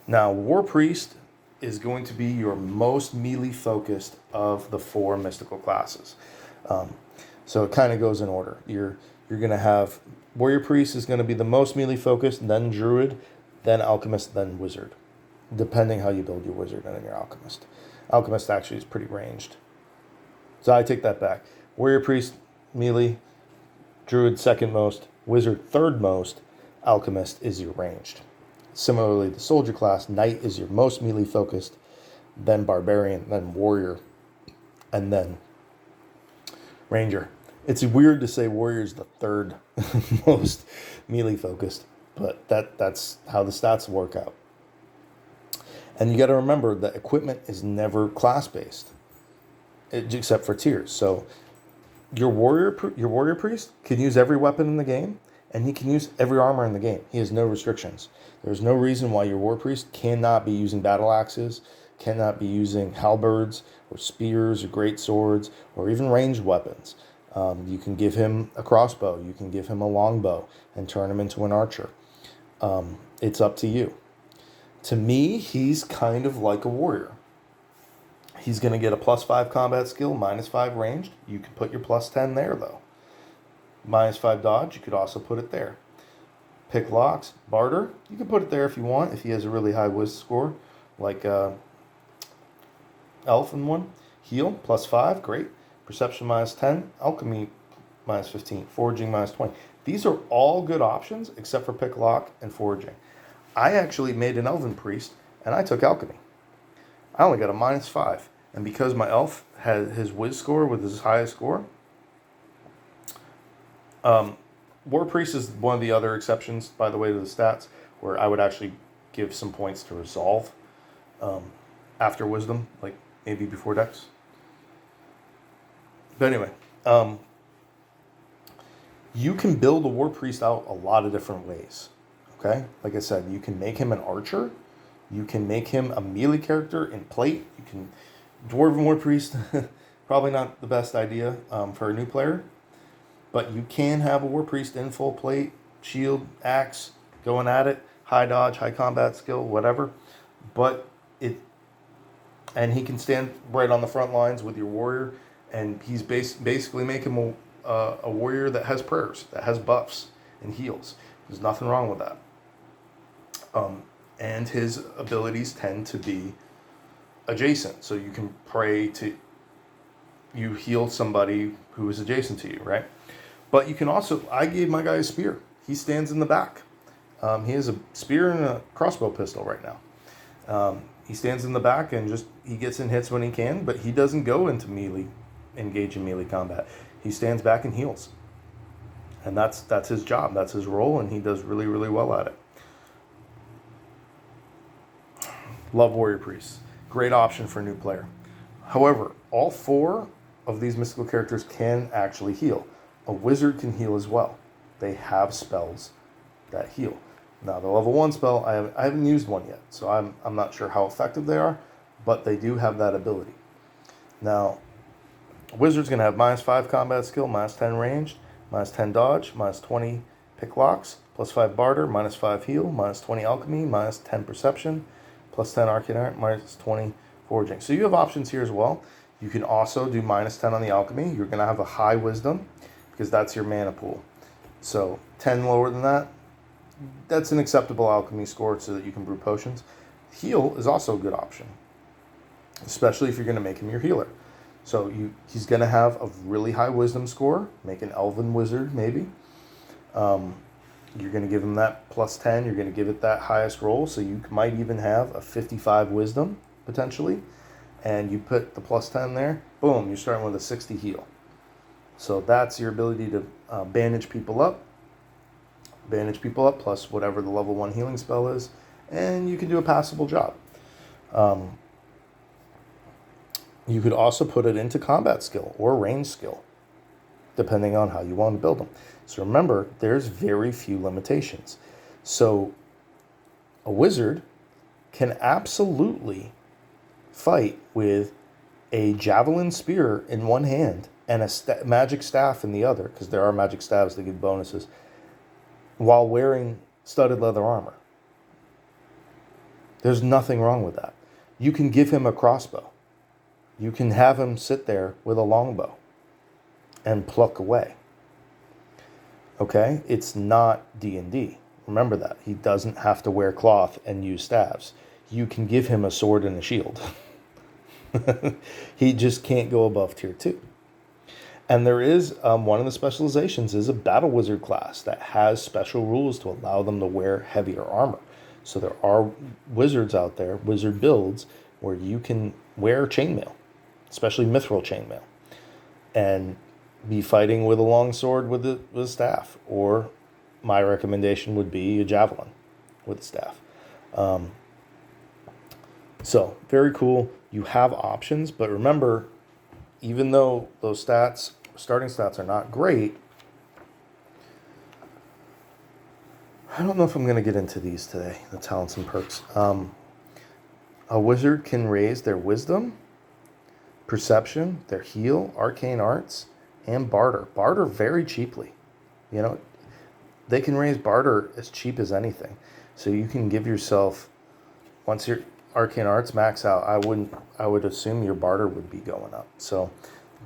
A: Now, war priest is going to be your most melee focused of the 4 mystical classes. So it kind of goes in order. You're going to have warrior priest is going to be the most melee focused, then druid, then alchemist, then wizard, depending how you build your wizard and then your alchemist. Alchemist actually is pretty ranged. So I take that back. Warrior priest, melee, druid second most, wizard third most, alchemist is your ranged. Similarly, the soldier class, knight is your most melee focused, then barbarian, then warrior, and then ranger. It's weird to say warrior is the third most melee focused, but that's how the stats work out. And you got to remember that equipment is never class based, except for tiers. So your warrior priest can use every weapon in the game, and he can use every armor in the game. He has no restrictions. There's no reason why your war priest cannot be using battle axes, cannot be using halberds or spears or great swords or even ranged weapons. You can give him a crossbow. You can give him a longbow and turn him into an archer. It's up to you. To me, he's kind of like a warrior. He's going to get a +5 combat skill, -5 ranged. You could put your +10 there, though. -5 dodge, you could also put it there. Pick locks, barter, you can put it there if you want, if he has a really high whiz score. like Elfin one. Heal, +5, great. Perception -10. Alchemy -15. Foraging -20. These are all good options except for Pick Lock and Foraging. I actually made an Elven Priest, and I took Alchemy. I only got a -5. And because my Elf had his Wiz score with his highest score, War Priest is one of the other exceptions, by the way, to the stats, where I would actually give some points to Resolve after Wisdom, like maybe before Dex. But anyway, you can build a War Priest out a lot of different ways. Okay? Like I said, you can make him an archer. You can make him a melee character in plate. You can... Dwarven War Priest, probably not the best idea for a new player. But you can have a War Priest in full plate, shield, axe, going at it, high dodge, high combat skill, whatever. But and he can stand right on the front lines with your warrior, and he's basically making him a warrior that has prayers, that has buffs and heals. There's nothing wrong with that. And his abilities tend to be adjacent, so you can pray to... You heal somebody who is adjacent to you, right? But you can also... I gave my guy a spear. He stands in the back. He has a spear and a crossbow pistol right now. He stands in the back and he gets in hits when he can, but he doesn't go into engage in melee combat. He stands back and heals. And that's his job. That's his role, and he does really, really well at it. Love Warrior Priests. Great option for a new player. However, all 4 of these mystical characters can actually heal. A wizard can heal as well. They have spells that heal. Now, the level 1 spell, I haven't used one yet, so I'm not sure how effective they are, but they do have that ability. Now, a wizard's going to have -5 combat skill, -10 ranged, -10 dodge, -20 pick locks, +5 barter, -5 heal, -20 alchemy, -10 perception, +10 arcane art, -20 foraging. So you have options here as well. You can also do -10 on the alchemy. You're going to have a high wisdom because that's your mana pool. So 10 lower than that, that's an acceptable alchemy score so that you can brew potions. Heal is also a good option, especially if you're going to make him your healer. So he's going to have a really high wisdom score, make an elven wizard maybe. You're going to give him that +10, you're going to give it that highest roll, so you might even have a 55 wisdom potentially, and you put the +10 there, boom, you're starting with a 60 heal. So that's your ability to bandage people up plus whatever the level 1 healing spell is, and you can do a passable job. You could also put it into combat skill or range skill, depending on how you want to build them. So remember, there's very few limitations. So a wizard can absolutely fight with a javelin spear in one hand and a magic staff in the other, because there are magic staves that give bonuses, while wearing studded leather armor. There's nothing wrong with that. You can give him a crossbow. You can have him sit there with a longbow and pluck away. Okay? It's not D&D. Remember that. He doesn't have to wear cloth and use staves. You can give him a sword and a shield. He just can't go above tier 2. And there is, one of the specializations is a battle wizard class that has special rules to allow them to wear heavier armor. So there are wizards out there, wizard builds, where you can wear chainmail, especially mithril chainmail, and be fighting with a long sword with a staff. Or my recommendation would be a javelin with a staff. So very cool. You have options, but remember, even though those starting stats are not great, I don't know if I'm going to get into these today, the talents and perks. A wizard can raise their wisdom, perception, their heal, arcane arts, and barter. Barter very cheaply. You know, they can raise barter as cheap as anything. So you can give yourself, once your arcane arts max out, I would assume your barter would be going up. So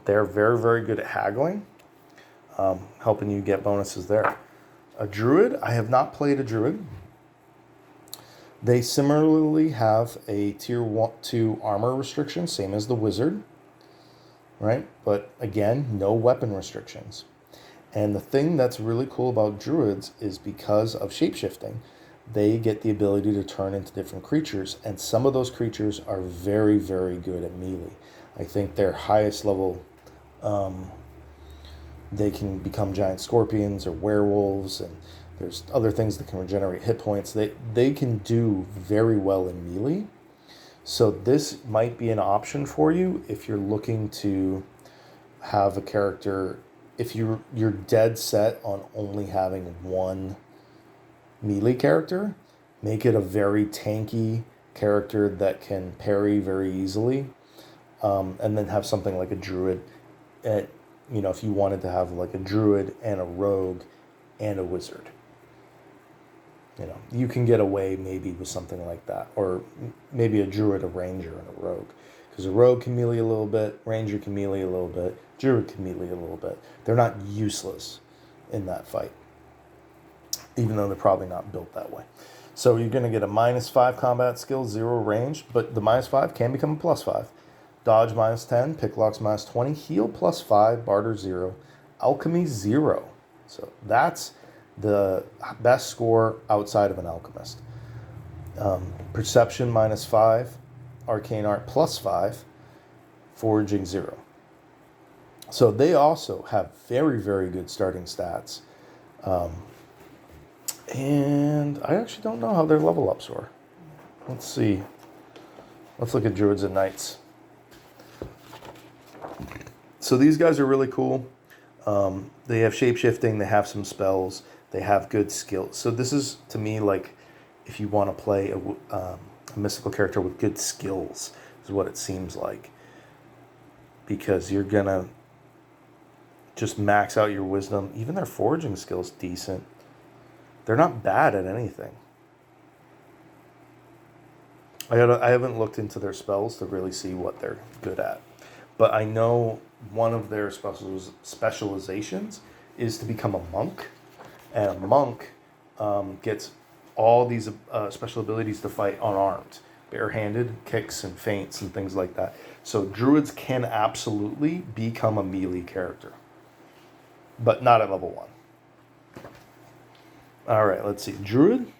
A: they're very, very good at haggling, helping you get bonuses there. A druid, I have not played a druid. They similarly have a tier 2 armor restriction, same as the wizard, right? But again, no weapon restrictions. And the thing that's really cool about druids is because of shapeshifting, they get the ability to turn into different creatures, and some of those creatures are very, very good at melee. I think their highest level, they can become giant scorpions or werewolves, and there's other things that can regenerate hit points. They can do very well in melee. So this might be an option for you if you're looking to have a character, if you're dead set on only having one melee character, make it a very tanky character that can parry very easily, and then have something like a druid. If you wanted to have like a druid and a rogue and a wizard, you can get away maybe with something like that, or maybe a druid, a ranger, and a rogue. Because a rogue can melee a little bit, ranger can melee a little bit, druid can melee a little bit. They're not useless in that fight, even though they're probably not built that way. So you're going to get a -5 combat skill, 0 range, but the -5 can become a +5. Dodge -10, pick locks -20, heal +5, barter 0, alchemy 0. So that's the best score outside of an alchemist. Perception -5, arcane art +5, foraging 0. So they also have very, very good starting stats. And I actually don't know how their level ups were. Let's see. Let's look at druids and knights. So these guys are really cool. They have shapeshifting, they have some spells, they have good skills. So this is, to me, like if you want to play a mystical character with good skills, is what it seems like. Because you're going to just max out your wisdom. Even their foraging skills decent. They're not bad at anything. I haven't looked into their spells to really see what they're good at. But I know one of their specializations is to become a monk. And a monk gets all these special abilities to fight unarmed. Barehanded, kicks and feints and things like that. So druids can absolutely become a melee character. But not at level 1. Alright, let's see. Druid.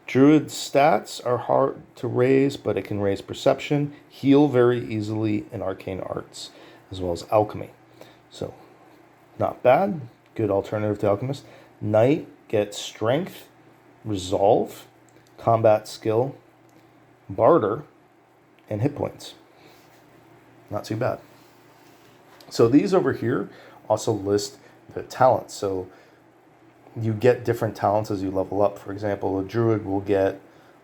A: Druid's stats are hard to raise, but it can raise perception, heal very easily, and arcane arts, as well as alchemy. So, not bad. Good alternative to Alchemist. Knight gets strength, resolve, combat skill, barter, and hit points. Not too bad. So these over here also list the talents. So you get different talents as you level up. For example, a druid will get,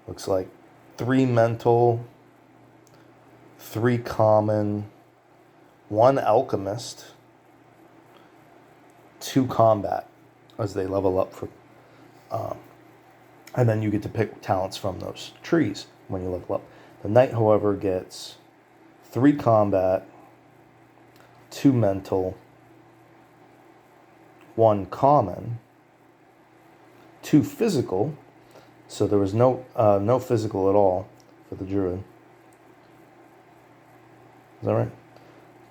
A: looks like 3 mental, 3 common, 1 alchemist, 2 combat as they level up. And then you get to pick talents from those trees when you level up. The knight, however, gets 3 combat, 2 mental, 1 common, 2 physical, so there was no physical at all for the druid. Is that right?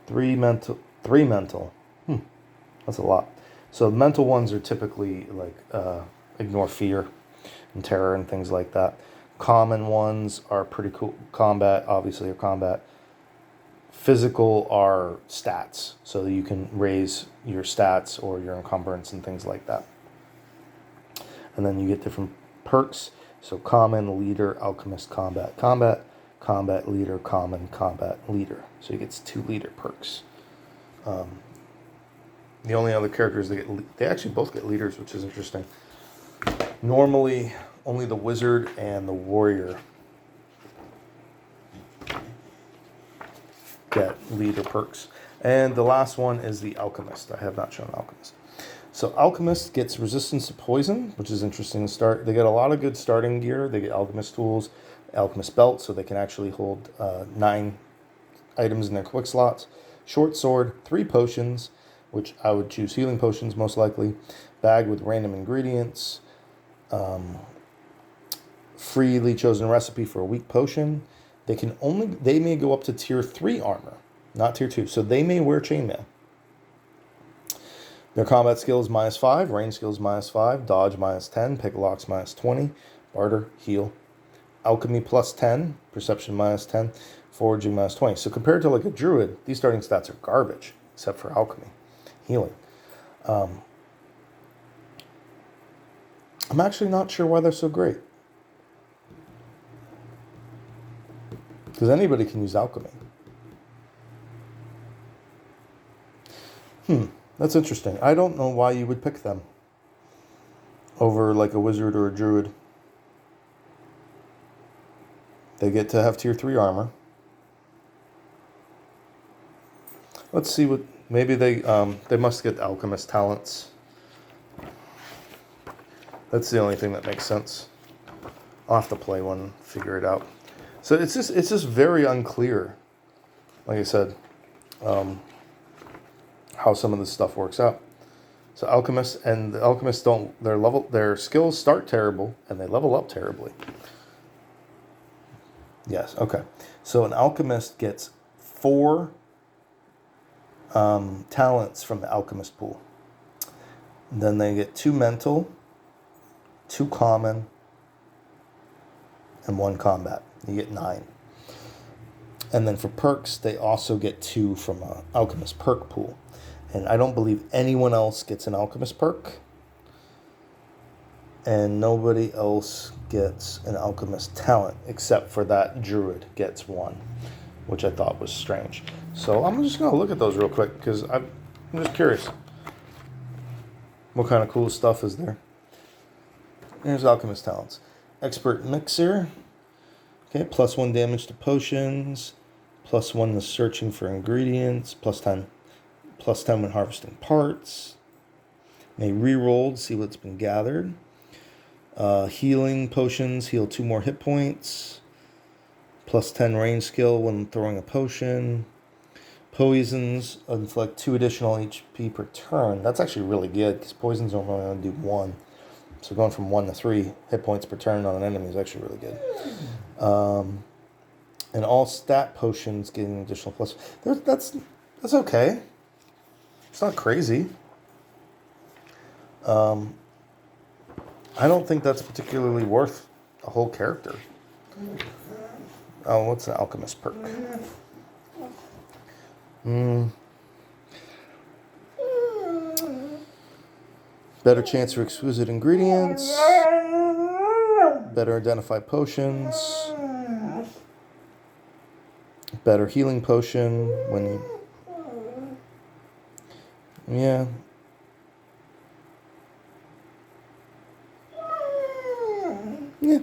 A: 3 mental. That's a lot. So the mental ones are typically like ignore fear and terror and things like that. Common ones are pretty cool. Combat, obviously, are combat. Physical are stats, so you can raise your stats or your encumbrance and things like that. And then you get different perks. So common, leader, alchemist, combat, combat, leader, common, combat, leader. So he gets 2 leader perks. The only other characters they actually both get leaders, which is interesting. Normally, only the wizard and the warrior get leader perks. And the last one is the alchemist. I have not shown alchemist. So alchemist gets resistance to poison, which is interesting to start. They get a lot of good starting gear. They get alchemist tools, alchemist belt, so they can actually hold 9 items in their quick slots. Short sword, 3 potions, which I would choose healing potions most likely. Bag with random ingredients. freely chosen recipe for a weak potion. They may go up to tier 3 armor, not tier 2. So they may wear chainmail. Their combat skill is -5, range skill is -5, dodge -10, pick locks -20, barter, heal, alchemy +10, perception -10, foraging -20. So compared to like a druid, these starting stats are garbage, except for alchemy, healing. I'm actually not sure why they're so great. Because anybody can use alchemy. That's interesting. I don't know why you would pick them over like a wizard or a druid. They get to have tier 3 armor. Let's see what... Maybe they must get alchemist talents. That's the only thing that makes sense. I'll have to play one and figure it out. So it's just very unclear, like I said, how some of this stuff works out. So alchemists and the alchemists their skills start terrible and they level up terribly. Yes, okay. So an alchemist gets 4 talents from the alchemist pool. And then they get 2 mental, 2 common, and 1 combat. You get 9. And then for perks, they also get 2 from an alchemist perk pool. And I don't believe anyone else gets an alchemist perk. And nobody else gets an alchemist talent, except for that druid gets 1, which I thought was strange. So I'm just going to look at those real quick, because I'm just curious. What kind of cool stuff is there? Here's alchemist talents. Expert mixer. Okay, +1 damage to potions. +1 to searching for ingredients. +10 when harvesting parts. May reroll to see what's been gathered. Healing potions, heal 2 more hit points. +10 range skill when throwing a potion. Poisons inflict 2 additional HP per turn. That's actually really good, because poisons are only going to do 1. So going from 1 to 3 hit points per turn on an enemy is actually really good. And all stat potions getting additional plus. That's okay. It's not crazy. I don't think that's particularly worth a whole character. Oh, what's an alchemist perk? Better chance for exquisite ingredients. Better identify potions. Better healing potion when you... Yeah. Yeah,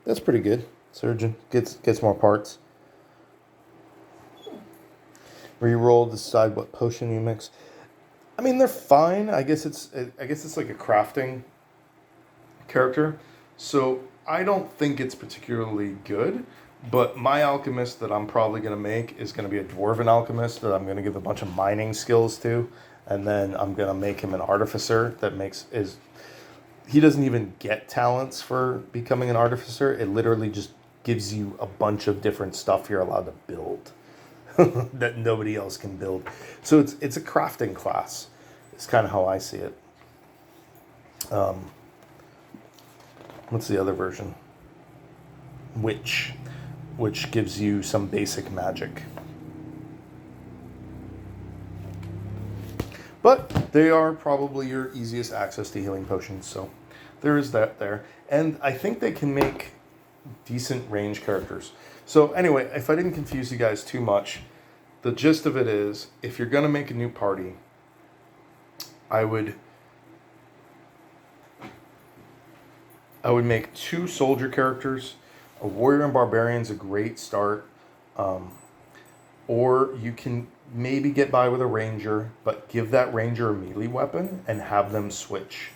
A: that's pretty good. Surgeon gets more parts. Reroll to decide what potion you mix. I mean, they're fine. I guess it's like a crafting character. So I don't think it's particularly good. But my alchemist that I'm probably going to make is going to be a dwarven alchemist that I'm going to give a bunch of mining skills to. And then I'm going to make him an artificer that he doesn't even get talents for becoming an artificer. It literally just gives you a bunch of different stuff you're allowed to build that nobody else can build. So it's a crafting class. It's kind of how I see it. What's the other version? Witch, which gives you some basic magic. But they are probably your easiest access to healing potions, so there is that there. And I think they can make decent range characters. So anyway, if I didn't confuse you guys too much, the gist of it is, if you're going to make a new party, I would make 2 soldier characters. A warrior and barbarian's a great start. Or you can maybe get by with a ranger, but give that ranger a melee weapon and have them switch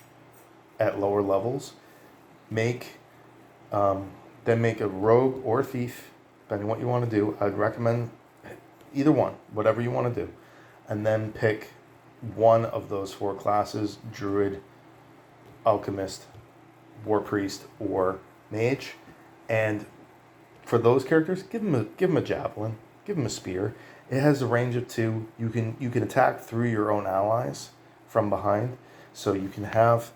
A: at lower levels. Then make a rogue or a thief, depending on what you want to do. I'd recommend either one, whatever you want to do. And then pick one of those 4 classes: druid, alchemist, war priest, or mage. And for those characters, give them a javelin, give them a spear. It has a range of 2. You can attack through your own allies from behind. So you can have,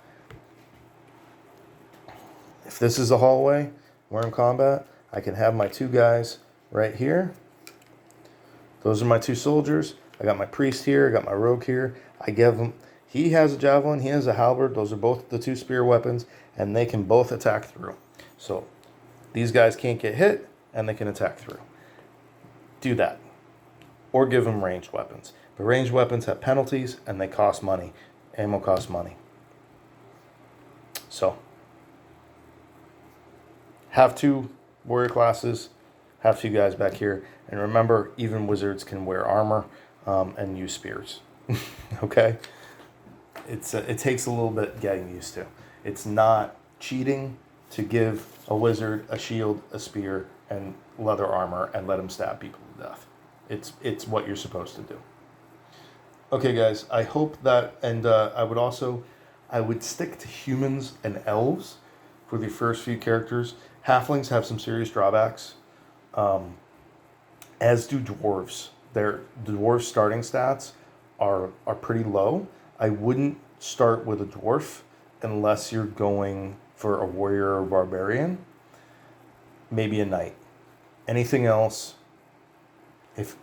A: if this is a hallway, we're in combat, I can have my 2 guys right here. Those are my 2 soldiers. I got my priest here, I got my rogue here. I give him, he has a javelin, he has a halberd. Those are both the 2 spear weapons, and they can both attack through. So these guys can't get hit, and they can attack through. Do that. Or give them ranged weapons. But ranged weapons have penalties, and they cost money. Ammo costs money. So, have 2 warrior classes, have 2 guys back here. And remember, even wizards can wear armor and use spears. Okay? It takes a little bit getting used to. It's not cheating to give a wizard a shield, a spear, and leather armor and let him stab people to death. It's what you're supposed to do. Okay, guys, I hope that, and I would stick to humans and elves for the first few characters. Halflings have some serious drawbacks, as do dwarves. The dwarf starting stats are pretty low. I wouldn't start with a dwarf unless you're going for a warrior or barbarian, maybe a knight. Anything else, if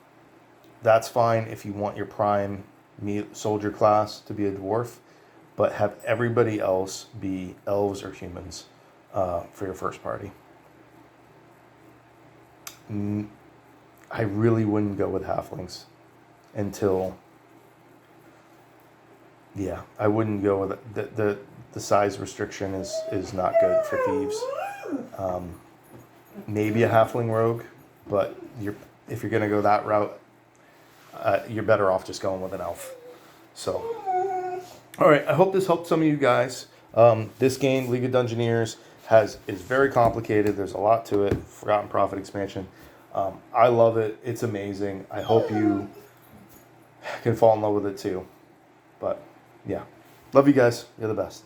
A: that's fine if you want your prime soldier class to be a dwarf, but have everybody else be elves or humans for your first party. I really wouldn't go with halflings until, I wouldn't go with it. The size restriction is not good for thieves. Maybe a halfling rogue, but if you're going to go that route, you're better off just going with an elf. So, all right, I hope this helped some of you guys. This game, League of Dungeoneers, is very complicated. There's a lot to it. Forgotten Prophet expansion. I love it. It's amazing. I hope you can fall in love with it too. But yeah, love you guys. You're the best.